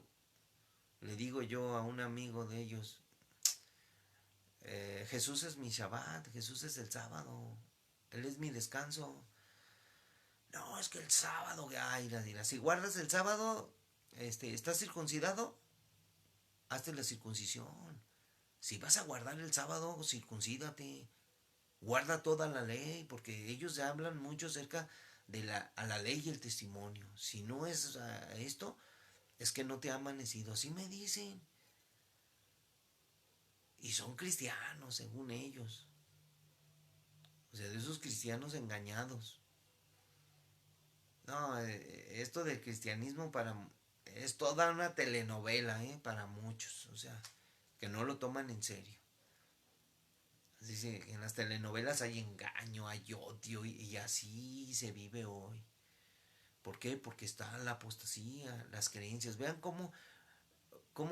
[SPEAKER 1] le digo yo a un amigo de ellos, Jesús es mi Shabbat, Jesús es el sábado, Él es mi descanso. No, es que el sábado, ay, dirá, si guardas el sábado, estás circuncidado, hazte la circuncisión. Si vas a guardar el sábado, circuncídate. Guarda toda la ley, porque ellos hablan mucho acerca de la ley y el testimonio. Si no es esto, es que no te ha amanecido. Así me dicen. Y son cristianos, según ellos. O sea, de esos cristianos engañados. No, esto del cristianismo es toda una telenovela, para muchos. O sea, que no lo toman en serio. Dice, en las telenovelas hay engaño, hay odio y así se vive hoy. ¿Por qué? Porque está la apostasía, las creencias. Vean cómo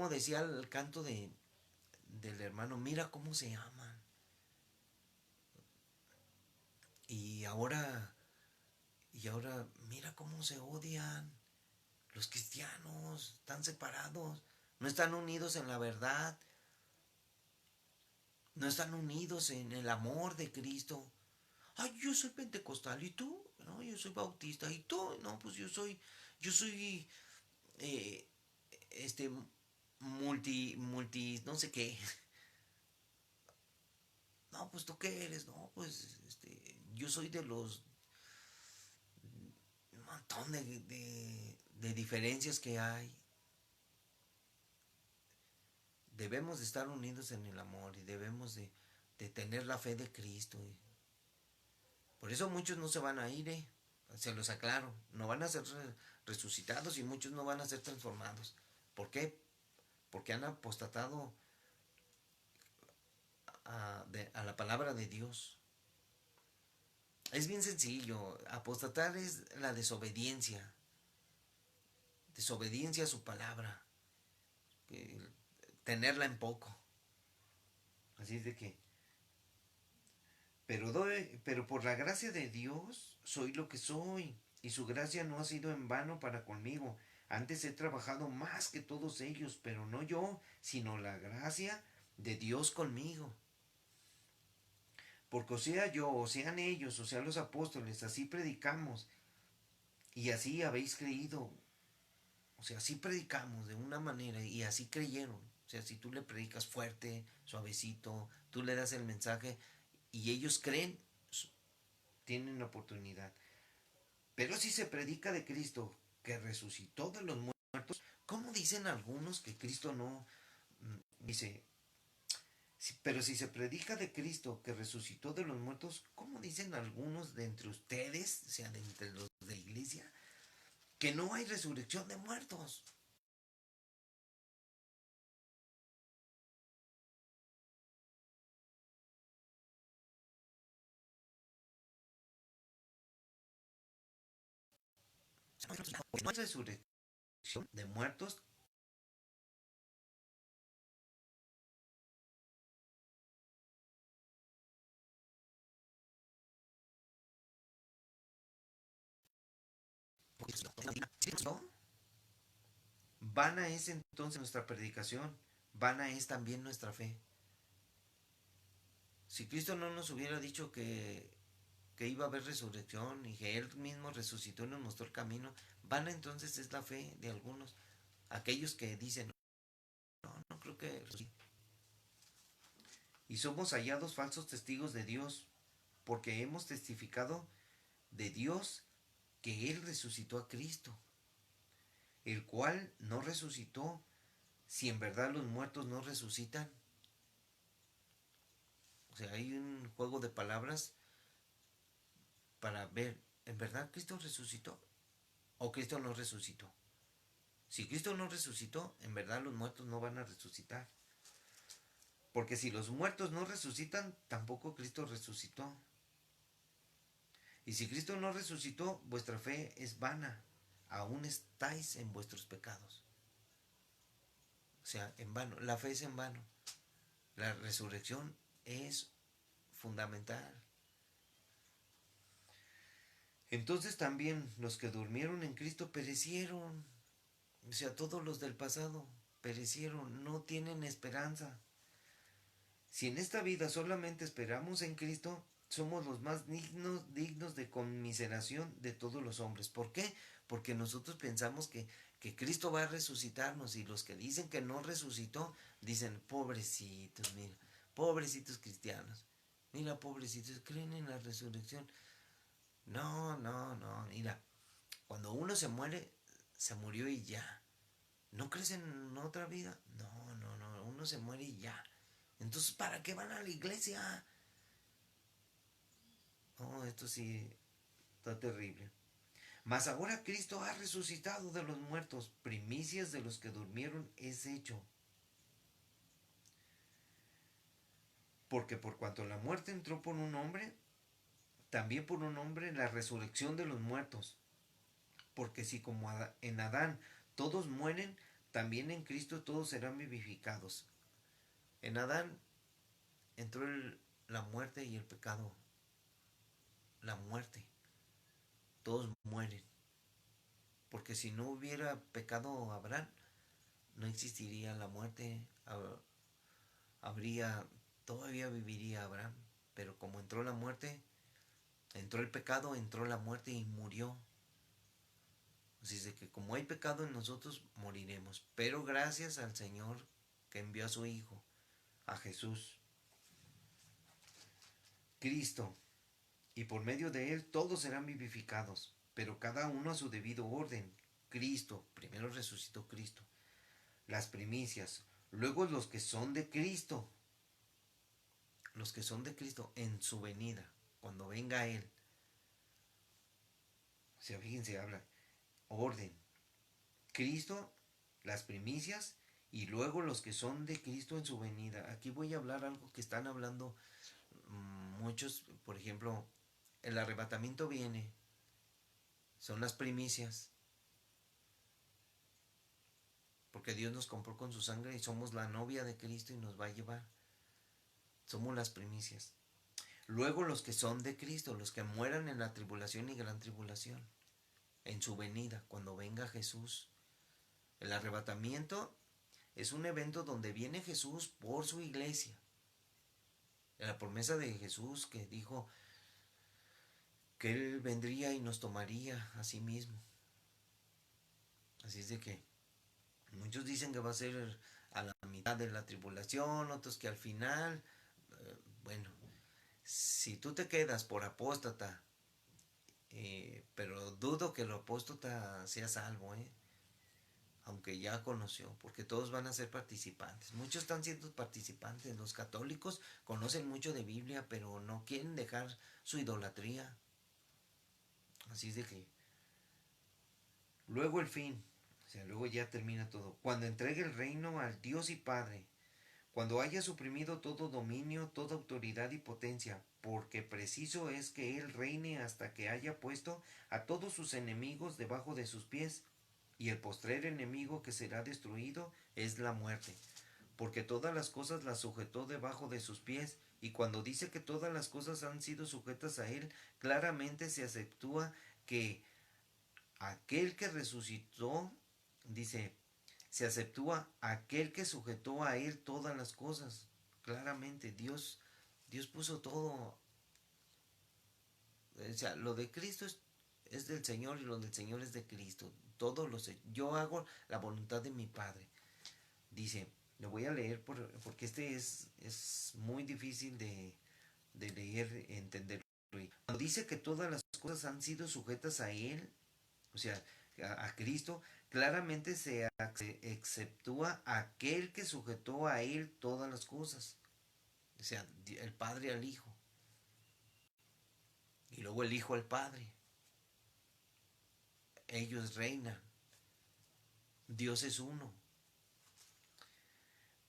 [SPEAKER 1] decía el canto del hermano, mira cómo se aman. Y ahora, mira cómo se odian. Los cristianos están separados, no están unidos en la verdad, no están unidos en el amor de Cristo. Ay, yo soy pentecostal, ¿y tú? No, yo soy bautista, ¿y tú? No, pues yo soy, eh, este, multi, no sé qué. No, pues tú qué eres, no, pues, yo soy de los, un montón de diferencias que hay. Debemos de estar unidos en el amor y debemos de tener la fe de Cristo. Por eso muchos no se van a ir, se los aclaro. No van a ser resucitados y muchos no van a ser transformados. ¿Por qué? Porque han apostatado a la palabra de Dios. Es bien sencillo. Apostatar es la desobediencia. Desobediencia a su palabra. Tenerla en poco. Así es de que pero por la gracia de Dios soy lo que soy, y su gracia no ha sido en vano para conmigo. Antes he trabajado más que todos ellos, pero no yo, sino la gracia de Dios conmigo. Porque o sea yo, o sean ellos, o sean los apóstoles, así predicamos, y así habéis creído. O sea, así predicamos de una manera, y así creyeron. O sea, si tú le predicas fuerte, suavecito, tú le das el mensaje, y ellos creen, tienen la oportunidad. Pero si se predica de Cristo que resucitó de los muertos, ¿cómo dicen algunos que Cristo no? Dice, Pero si se predica de Cristo que resucitó de los muertos, ¿cómo dicen algunos de entre ustedes, o sea, de entre los de la iglesia, que no hay resurrección de muertos? No hay resurrección de muertos. ¿No? Vana es entonces nuestra predicación, vana es también nuestra fe. Si Cristo no nos hubiera dicho que iba a haber resurrección y que Él mismo resucitó y nos mostró el camino, vana entonces es la fe de algunos, aquellos que dicen, no, no creo que... Y somos hallados falsos testigos de Dios, porque hemos testificado de Dios que Él resucitó a Cristo, el cual no resucitó si en verdad los muertos no resucitan. O sea, hay un juego de palabras para ver, ¿en verdad Cristo resucitó o Cristo no resucitó? Si Cristo no resucitó, en verdad los muertos no van a resucitar. Porque si los muertos no resucitan, tampoco Cristo resucitó. Y si Cristo no resucitó, vuestra fe es vana. Aún estáis en vuestros pecados. O sea, en vano. La fe es en vano. La resurrección es fundamental. Entonces también los que durmieron en Cristo perecieron. O sea, todos los del pasado perecieron, no tienen esperanza. Si en esta vida solamente esperamos en Cristo, somos los más dignos de conmiseración de todos los hombres. ¿Por qué? Porque nosotros pensamos que Cristo va a resucitarnos y los que dicen que no resucitó, dicen, pobrecitos, mira, pobrecitos cristianos. Mira, pobrecitos, creen en la resurrección. No, no, no, mira, cuando uno se muere, se murió y ya. ¿No crees en otra vida? No, no, no, uno se muere y ya. Entonces, ¿para qué van a la iglesia? No, esto sí está terrible. Mas ahora Cristo ha resucitado de los muertos, primicias de los que durmieron es hecho. Porque por cuanto la muerte entró por un hombre, también por un hombre la resurrección de los muertos. Porque si como en Adán todos mueren, también en Cristo todos serán vivificados. En Adán entró la muerte y el pecado. La muerte. Todos mueren. Porque si no hubiera pecado Abraham, no existiría la muerte. Habría, todavía viviría Abraham. Pero como entró la muerte, entró el pecado, entró la muerte y murió. Así es de que como hay pecado en nosotros, moriremos. Pero gracias al Señor que envió a su Hijo, a Jesús, Cristo, y por medio de él todos serán vivificados, pero cada uno a su debido orden. Cristo, primero resucitó Cristo, las primicias, luego los que son de Cristo, los que son de Cristo en su venida, cuando venga Él. O sea, fíjense, habla orden. Cristo, las primicias y luego los que son de Cristo en su venida. Aquí voy a hablar algo que están hablando muchos, por ejemplo, el arrebatamiento viene, son las primicias, porque Dios nos compró con su sangre y somos la novia de Cristo y nos va a llevar. Somos las primicias. Luego los que son de Cristo, los que mueran en la tribulación y gran tribulación, en su venida, cuando venga Jesús. El arrebatamiento es un evento donde viene Jesús por su iglesia. La promesa de Jesús que dijo que Él vendría y nos tomaría a sí mismo. Así es de que muchos dicen que va a ser a la mitad de la tribulación, otros que al final. Bueno, si tú te quedas por apóstata, pero dudo que el apóstata sea salvo, ¿eh? aunque ya conoció, porque todos van a ser participantes. Muchos están siendo participantes. Los católicos conocen mucho de Biblia, pero no quieren dejar su idolatría. Así es de que luego el fin, o sea, luego ya termina todo. Cuando entregue el reino al Dios y Padre, cuando haya suprimido todo dominio, toda autoridad y potencia, porque preciso es que Él reine hasta que haya puesto a todos sus enemigos debajo de sus pies, y el postrer enemigo que será destruido es la muerte, porque todas las cosas las sujetó debajo de sus pies, y cuando dice que todas las cosas han sido sujetas a Él, claramente se aceptúa que aquel que resucitó, dice, se aceptúa aquel que sujetó a él todas las cosas. Claramente, Dios puso todo. O sea, lo de Cristo es del Señor y lo del Señor es de Cristo. Todo lo sé. Yo hago la voluntad de mi Padre. Dice, lo voy a leer porque este es muy difícil de leer, entenderlo. Cuando dice que todas las cosas han sido sujetas a Él, o sea, a Cristo, claramente se exceptúa aquel que sujetó a Él todas las cosas. O sea, el Padre al Hijo. Y luego el Hijo al Padre. Ellos reinan. Dios es uno.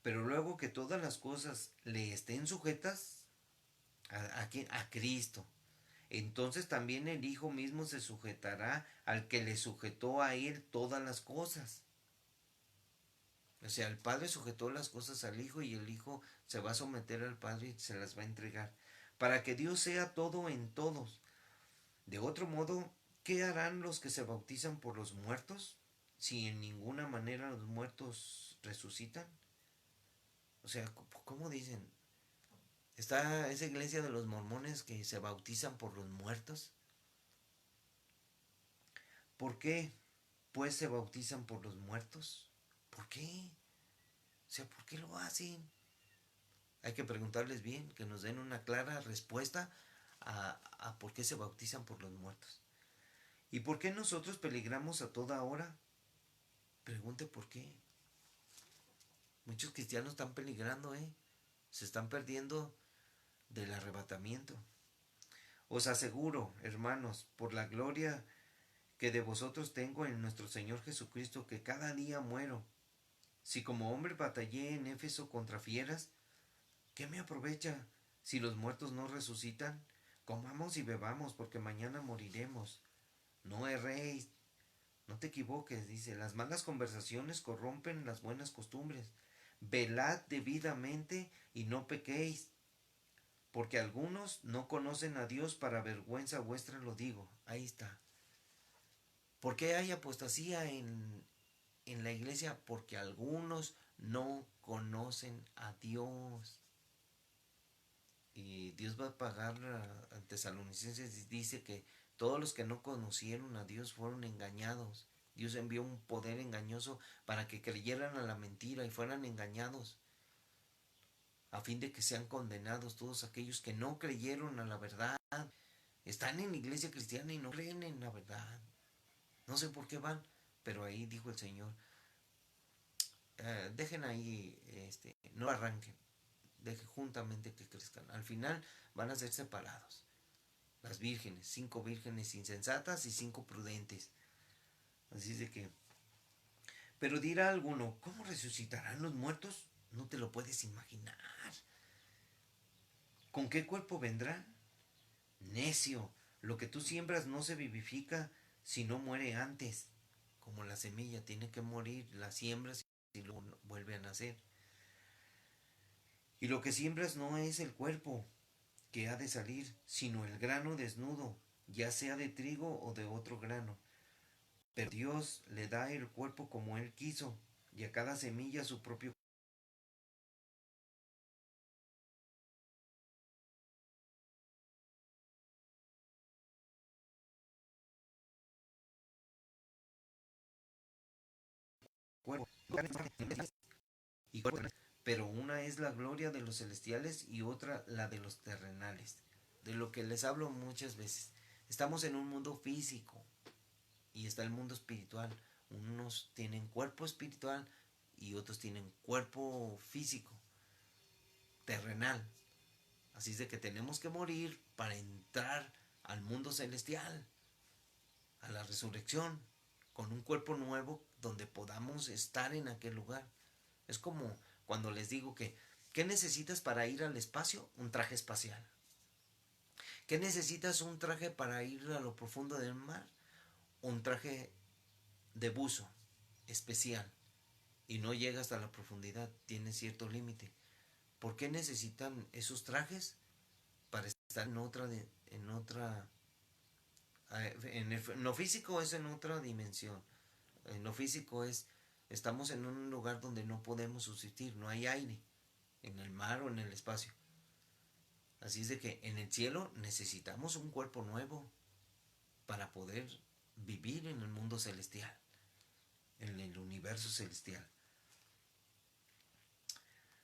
[SPEAKER 1] Pero luego que todas las cosas le estén sujetas a Cristo, entonces también el Hijo mismo se sujetará al que le sujetó a Él todas las cosas. O sea, el Padre sujetó las cosas al Hijo y el Hijo se va a someter al Padre y se las va a entregar. Para que Dios sea todo en todos. De otro modo, ¿qué harán los que se bautizan por los muertos? Si en ninguna manera los muertos resucitan. O sea, ¿cómo dicen? Está esa iglesia de los mormones que se bautizan por los muertos. ¿Por qué? Pues se bautizan por los muertos. ¿Por qué? O sea, ¿por qué lo hacen? Hay que preguntarles bien, que nos den una clara respuesta a por qué se bautizan por los muertos. ¿Y por qué nosotros peligramos a toda hora? Pregunte por qué. Muchos cristianos están peligrando, ¿eh? Se están perdiendo del arrebatamiento. Os aseguro, hermanos, por la gloria que de vosotros tengo en nuestro Señor Jesucristo, que cada día muero. Si como hombre batallé en Éfeso contra fieras, ¿qué me aprovecha si los muertos no resucitan? Comamos y bebamos, porque mañana moriremos. No erréis, no te equivoques, dice, las malas conversaciones corrompen las buenas costumbres. Velad debidamente y no pequéis, porque algunos no conocen a Dios, para vergüenza vuestra lo digo. Ahí está. ¿Por qué hay apostasía en la iglesia? Porque algunos no conocen a Dios. Y Dios va a pagar a Tesalonicenses. Dice que todos los que no conocieron a Dios fueron engañados. Dios envió un poder engañoso para que creyeran a la mentira y fueran engañados, a fin de que sean condenados todos aquellos que no creyeron a la verdad. Están en la iglesia cristiana y no creen en la verdad. No sé por qué van, pero ahí dijo el Señor, dejen ahí, no arranquen, dejen juntamente que crezcan. Al final van a ser separados. Las vírgenes, 5 vírgenes insensatas y 5 prudentes. Así es de que... Pero dirá alguno, ¿cómo resucitarán los muertos? No te lo puedes imaginar. ¿Con qué cuerpo vendrán? Necio, lo que tú siembras no se vivifica si no muere antes. Como la semilla tiene que morir, la siembras y luego vuelve a nacer. Y lo que siembras no es el cuerpo que ha de salir, sino el grano desnudo, ya sea de trigo o de otro grano. Pero Dios le da el cuerpo como Él quiso, y a cada semilla su propio cuerpo. Y pero una es la gloria de los celestiales y otra la de los terrenales. De lo que les hablo muchas veces. Estamos en un mundo físico y está el mundo espiritual. Unos tienen cuerpo espiritual y otros tienen cuerpo físico, terrenal. Así es de que tenemos que morir para entrar al mundo celestial, a la resurrección, con un cuerpo nuevo donde podamos estar en aquel lugar. Es como cuando les digo que, ¿qué necesitas para ir al espacio? Un traje espacial. ¿Qué necesitas un traje para ir a lo profundo del mar? Un traje de buzo especial. Y no llega hasta la profundidad, tiene cierto límite. ¿Por qué necesitan esos trajes? Para estar en lo físico es en otra dimensión. En lo físico estamos en un lugar donde no podemos subsistir, no hay aire, en el mar o en el espacio. Así es de que en el cielo necesitamos un cuerpo nuevo para poder vivir en el mundo celestial, en el universo celestial.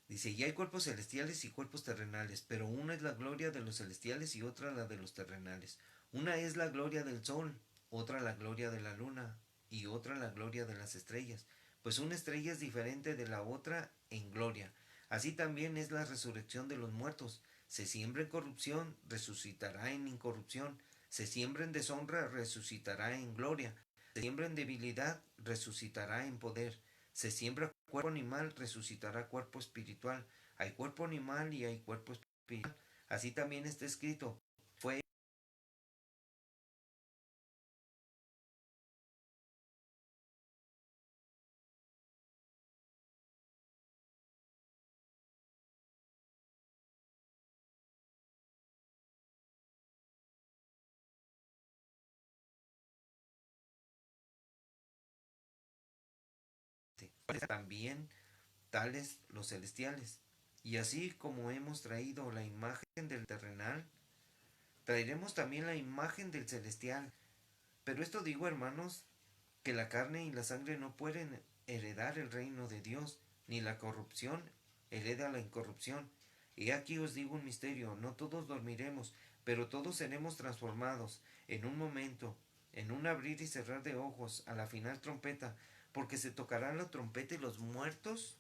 [SPEAKER 1] Dice, y hay cuerpos celestiales y cuerpos terrenales, pero una es la gloria de los celestiales y otra la de los terrenales. Una es la gloria del sol, otra la gloria de la luna y otra la gloria de las estrellas, pues una estrella es diferente de la otra en gloria. Así también es la resurrección de los muertos. Se siembra en corrupción, resucitará en incorrupción. Se siembra en deshonra, resucitará en gloria. Se siembra en debilidad, resucitará en poder. Se siembra cuerpo animal, resucitará cuerpo espiritual. Hay cuerpo animal y hay cuerpo espiritual. Así también está escrito. Fue también tales los celestiales. Y así como hemos traído la imagen del terrenal, traeremos también la imagen del celestial. Pero esto digo, hermanos, que la carne y la sangre no pueden heredar el reino de Dios, ni la corrupción hereda la incorrupción. Y aquí os digo un misterio, no todos dormiremos, pero todos seremos transformados en un momento, en un abrir y cerrar de ojos, a la final trompeta, porque se tocará la trompeta y los muertos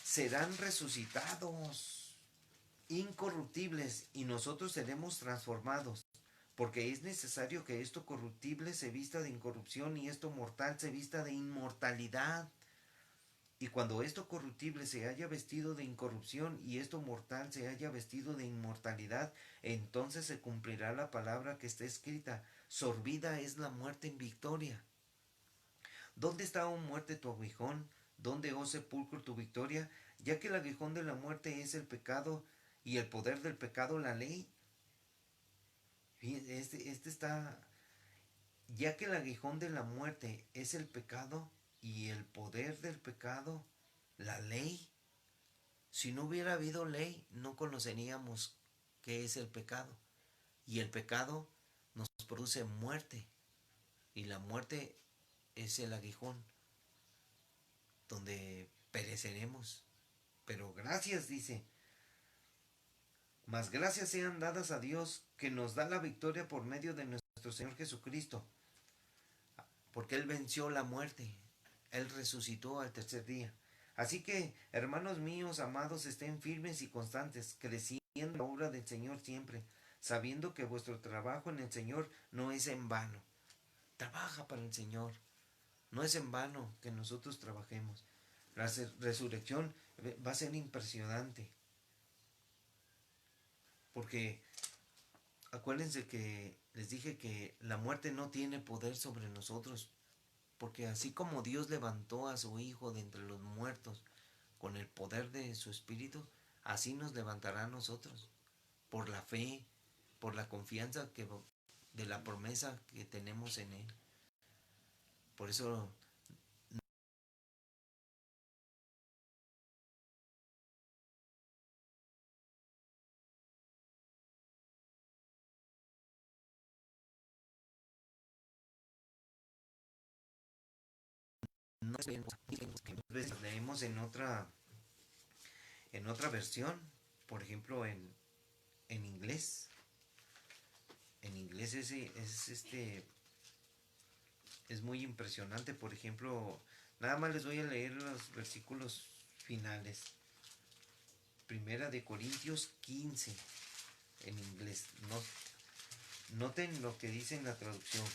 [SPEAKER 1] serán resucitados, incorruptibles, y nosotros seremos transformados, porque es necesario que esto corruptible se vista de incorrupción y esto mortal se vista de inmortalidad. Y cuando esto corruptible se haya vestido de incorrupción y esto mortal se haya vestido de inmortalidad, entonces se cumplirá la palabra que está escrita: sorbida es la muerte en victoria. ¿Dónde está, oh muerte, tu aguijón? ¿Dónde, oh sepulcro, tu victoria? Ya que el aguijón de la muerte es el pecado y el poder del pecado la ley. Este está. Ya que el aguijón de la muerte es el pecado y el poder del pecado la ley. Si no hubiera habido ley, no conoceríamos qué es el pecado. Y el pecado nos produce muerte. Y la muerte es el aguijón donde pereceremos. Pero gracias, dice, mas gracias sean dadas a Dios que nos da la victoria por medio de nuestro Señor Jesucristo, porque Él venció la muerte, Él resucitó al tercer día. Así que, hermanos míos, amados, estén firmes y constantes, creciendo en la obra del Señor siempre, sabiendo que vuestro trabajo en el Señor no es en vano. Trabaja para el Señor. No es en vano que nosotros trabajemos. La resurrección va a ser impresionante. Porque acuérdense que les dije que la muerte no tiene poder sobre nosotros. Porque así como Dios levantó a su Hijo de entre los muertos con el poder de su Espíritu, así nos levantará a nosotros. Por la fe, por la confianza de la promesa que tenemos en Él. Por eso no esperemos que muchas veces leemos en otra versión, por ejemplo en inglés. En inglés es este es muy impresionante. Por ejemplo, nada más les voy a leer los versículos finales. Primera de Corintios 15 en inglés. Noten lo que dice en la traducción.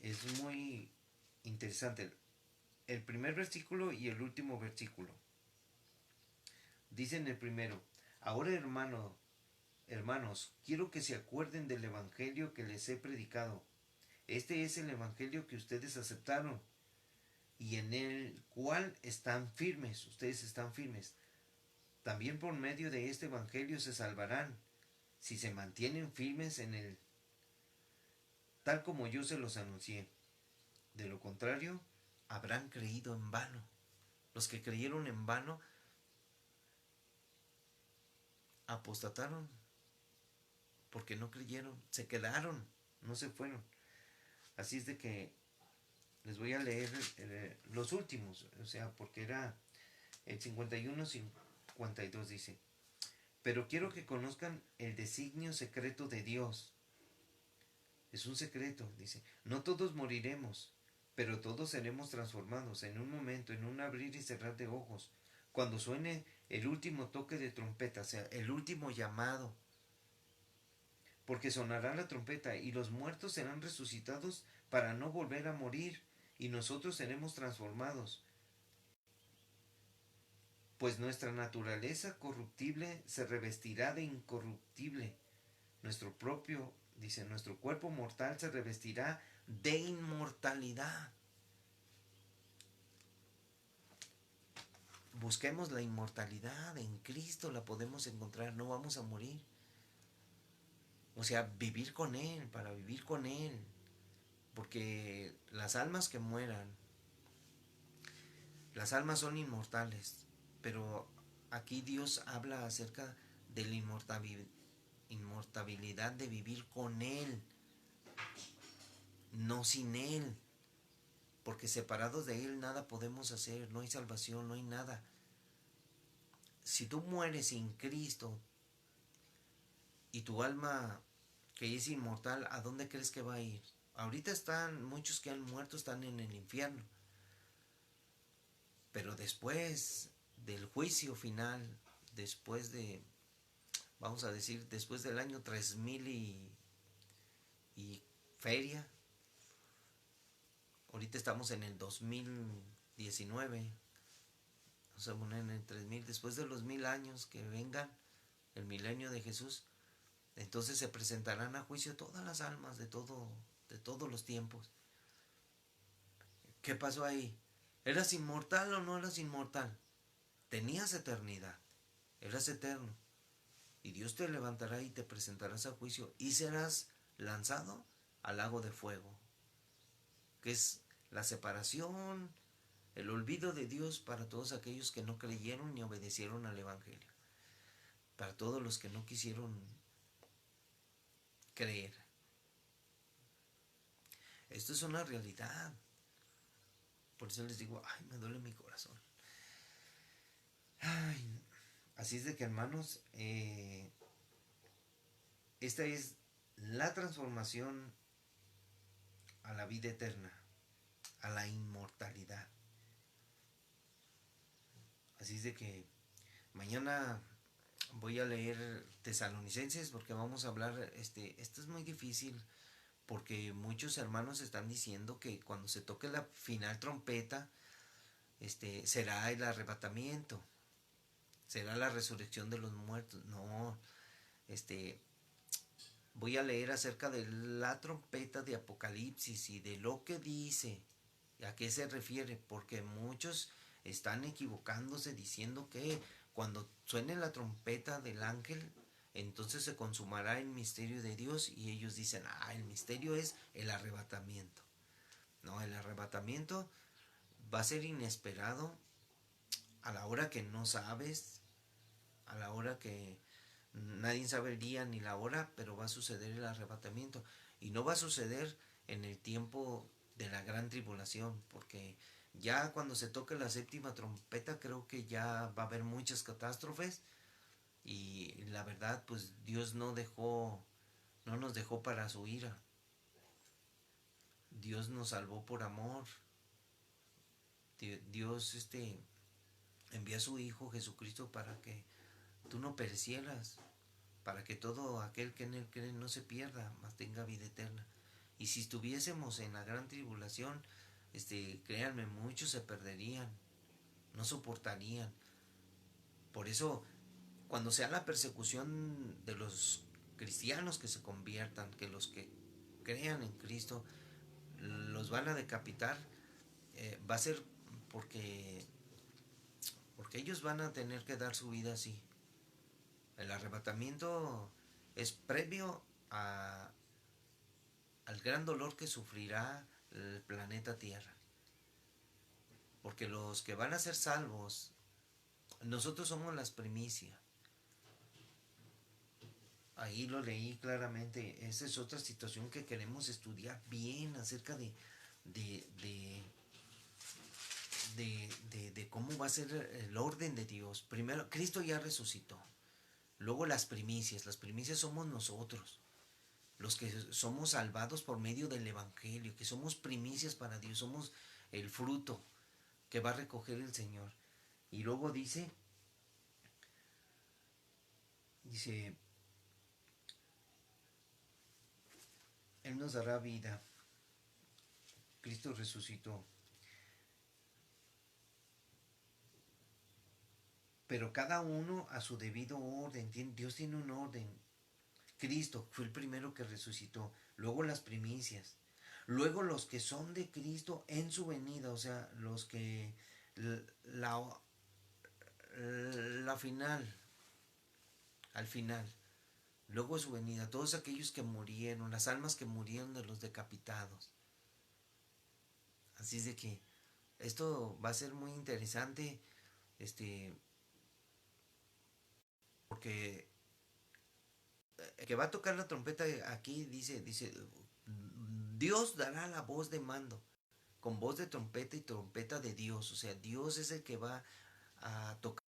[SPEAKER 1] Es muy interesante. El primer versículo y el último versículo. Dice en el primero: ahora hermanos, quiero que se acuerden del evangelio que les he predicado. Este es el evangelio que ustedes aceptaron y en el cual están firmes. Ustedes están firmes. También por medio de este evangelio se salvarán si se mantienen firmes en él, tal como yo se los anuncié. De lo contrario, habrán creído en vano. Los que creyeron en vano apostataron porque no creyeron, se quedaron, no se fueron. Así es de que les voy a leer los últimos, o sea, porque era el 51-52 dice: pero quiero que conozcan el designio secreto de Dios. Es un secreto, dice. No todos moriremos, pero todos seremos transformados en un momento, en un abrir y cerrar de ojos, cuando suene el último toque de trompeta, o sea, el último llamado. Porque sonará la trompeta y los muertos serán resucitados para no volver a morir, y nosotros seremos transformados. Pues nuestra naturaleza corruptible se revestirá de incorruptible. Nuestro cuerpo mortal se revestirá de inmortalidad. Busquemos la inmortalidad en Cristo, la podemos encontrar, no vamos a morir. O sea, vivir con Él, para vivir con Él. Porque las almas que mueran, las almas son inmortales, pero aquí Dios habla acerca de la inmortalidad de vivir con Él, no sin Él. Porque separados de Él nada podemos hacer, no hay salvación, no hay nada. Si tú mueres sin Cristo y tu alma que es inmortal, ¿a dónde crees que va a ir? Ahorita están, muchos que han muerto están en el infierno. Pero después del juicio final, después de, vamos a decir, después del año 3000 y feria, ahorita estamos en el 2019, o sea, en el 3000, después de los 1000 años que vengan, el milenio de Jesús, entonces se presentarán a juicio todas las almas de todos los tiempos. ¿Qué pasó ahí? ¿Eras inmortal o no eras inmortal? Tenías eternidad, eras eterno. Y Dios te levantará y te presentarás a juicio y serás lanzado al lago de fuego, que es la separación, el olvido de Dios para todos aquellos que no creyeron ni obedecieron al Evangelio, para todos los que no quisieron creer. Esto es una realidad. Por eso les digo, ay, me duele mi corazón. Ay, así es de que, hermanos, esta es la transformación a la vida eterna, a la inmortalidad. Así es de que mañana voy a leer Tesalonicenses porque vamos a hablar, esto es muy difícil porque muchos hermanos están diciendo que cuando se toque la final trompeta, será el arrebatamiento, será la resurrección de los muertos. No, voy a leer acerca de la trompeta de Apocalipsis y de lo que dice, a qué se refiere, porque muchos están equivocándose diciendo que cuando suene la trompeta del ángel, entonces se consumará el misterio de Dios y ellos dicen, el misterio es el arrebatamiento. No, el arrebatamiento va a ser inesperado a la hora que no sabes, a la hora que nadie sabe el día ni la hora, pero va a suceder el arrebatamiento. Y no va a suceder en el tiempo de la gran tribulación, porque ya cuando se toque la séptima trompeta creo que ya va a haber muchas catástrofes y la verdad pues Dios no nos dejó para su ira. Dios nos salvó por amor. Dios envió a su Hijo Jesucristo para que tú no perecieras, para que todo aquel que en él cree no se pierda, mas tenga vida eterna. Y si estuviésemos en la gran tribulación, créanme, muchos se perderían, no soportarían. Por eso, cuando sea la persecución de los cristianos que se conviertan, que los que crean en Cristo los van a decapitar, va a ser porque porque ellos van a tener que dar su vida así. El arrebatamiento es previo al gran dolor que sufrirá el planeta Tierra. Porque los que van a ser salvos, nosotros somos las primicias. Ahí lo leí claramente. Esa es otra situación que queremos estudiar bien acerca de, de, de cómo va a ser el orden de Dios. Primero, Cristo ya resucitó. Luego las primicias somos nosotros, los que somos salvados por medio del Evangelio, que somos primicias para Dios, somos el fruto que va a recoger el Señor. Y luego dice, Él nos dará vida, Cristo resucitó, pero cada uno a su debido orden. Dios tiene un orden. Cristo fue el primero que resucitó, luego las primicias, luego los que son de Cristo en su venida, o sea, los que la, la final, al final, luego su venida, todos aquellos que murieron, las almas que murieron de los decapitados. Así es de que esto va a ser muy interesante, porque el que va a tocar la trompeta aquí dice, Dios dará la voz de mando, con voz de trompeta y trompeta de Dios, o sea, Dios es el que va a tocar.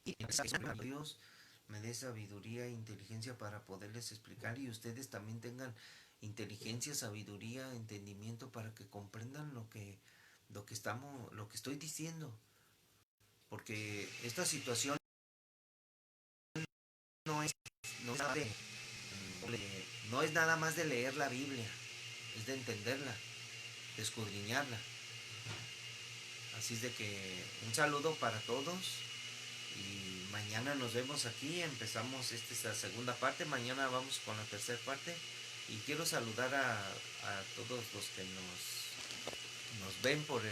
[SPEAKER 1] Y Dios me dé sabiduría e inteligencia para poderles explicar, y ustedes también tengan inteligencia, sabiduría, entendimiento para que comprendan lo que estoy diciendo, porque esta situación no es no es, no es nada más de leer la Biblia, es de entenderla, de escudriñarla. Así es de que un saludo para todos. Y mañana nos vemos aquí, empezamos esta segunda parte, mañana vamos con la tercera parte. Y quiero saludar a todos los que nos ven por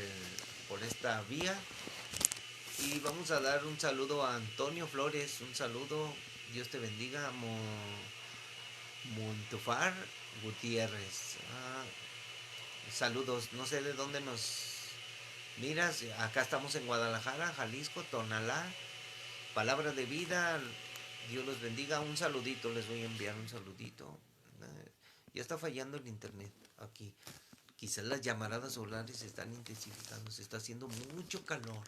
[SPEAKER 1] esta vía. Y vamos a dar un saludo a Antonio Flores, un saludo, Dios te bendiga, Montufar Gutiérrez. Saludos, no sé de dónde nos miras, acá estamos en Guadalajara, Jalisco, Tonalá. Palabra de vida, Dios los bendiga. Un saludito, les voy a enviar un saludito. Ya está fallando el internet aquí. Quizás las llamaradas solares se están intensificando, se está haciendo mucho calor.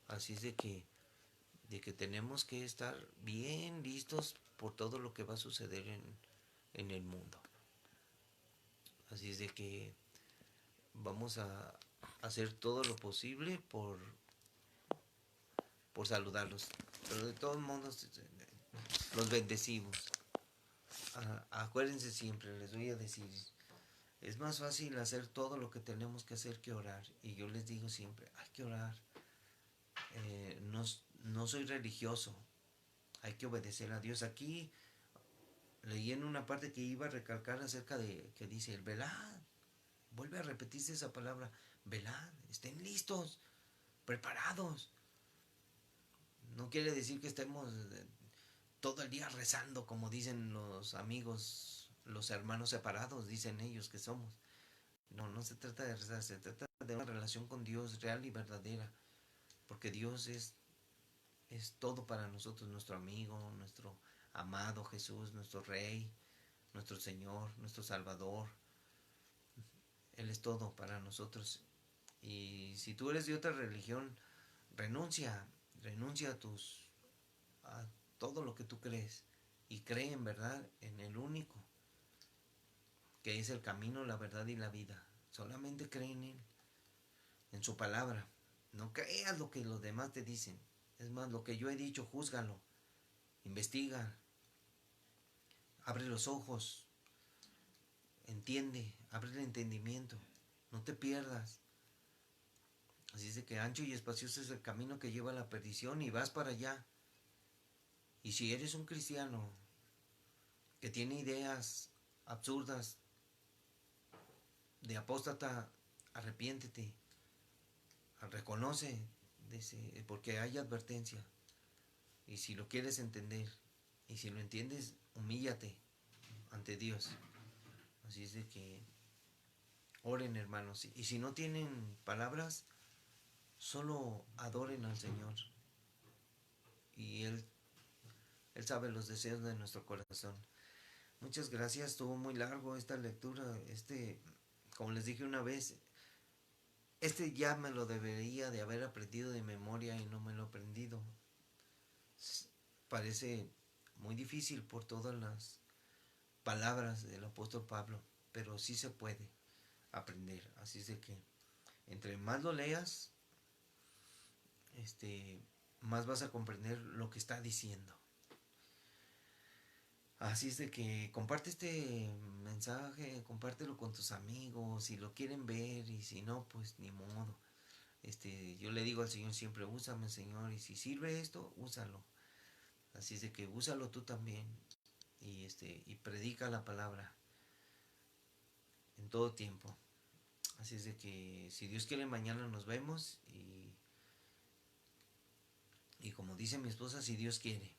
[SPEAKER 1] Así es de que tenemos que estar bien listos por todo lo que va a suceder en el mundo. Así es de que vamos a hacer todo lo posible por saludarlos. Pero de todos modos, los bendecimos. Acuérdense siempre, les voy a decir, es más fácil hacer todo lo que tenemos que hacer que orar. Y yo les digo siempre, hay que orar. No, no soy religioso, hay que obedecer a Dios. Aquí leí en una parte que iba a recalcar acerca de que dice, el velad, vuelve a repetirse esa palabra, velad, estén listos, preparados. No quiere decir que estemos todo el día rezando, como dicen los amigos, los hermanos separados, dicen ellos que somos. No, no se trata de rezar, se trata de una relación con Dios real y verdadera, porque Dios es todo para nosotros, nuestro amigo, nuestro amado Jesús, nuestro Rey, nuestro Señor, nuestro Salvador. Él es todo para nosotros. Y si tú eres de otra religión, renuncia a todo lo que tú crees y cree en verdad en el único que es el camino, la verdad y la vida. Solamente cree en Él, en su palabra. No creas lo que los demás te dicen. Es más, lo que yo he dicho, júzgalo, investiga, abre los ojos, entiende, abre el entendimiento, no te pierdas. Así es de que ancho y espacioso es el camino que lleva a la perdición y vas para allá. Y si eres un cristiano que tiene ideas absurdas de apóstata, arrepiéntete, reconoce, porque hay advertencia. Y si lo quieres entender, y si lo entiendes, humíllate ante Dios. Así es de que oren, hermanos. Y si no tienen palabras, solo adoren al Señor. Y Él sabe los deseos de nuestro corazón. Muchas gracias, estuvo muy largo esta lectura. Como les dije una vez, ya me lo debería de haber aprendido de memoria y no me lo he aprendido. Parece muy difícil por todas las palabras del apóstol Pablo, pero sí se puede aprender. Así es de que entre más lo leas, más vas a comprender lo que está diciendo. Así es de que comparte este mensaje, compártelo con tus amigos, si lo quieren ver, y si no, pues ni modo. Yo le digo al Señor siempre, úsame, Señor, y si sirve esto, úsalo. Así es de que úsalo tú también, y predica la palabra en todo tiempo. Así es de que si Dios quiere, mañana nos vemos, y como dice mi esposa, si Dios quiere.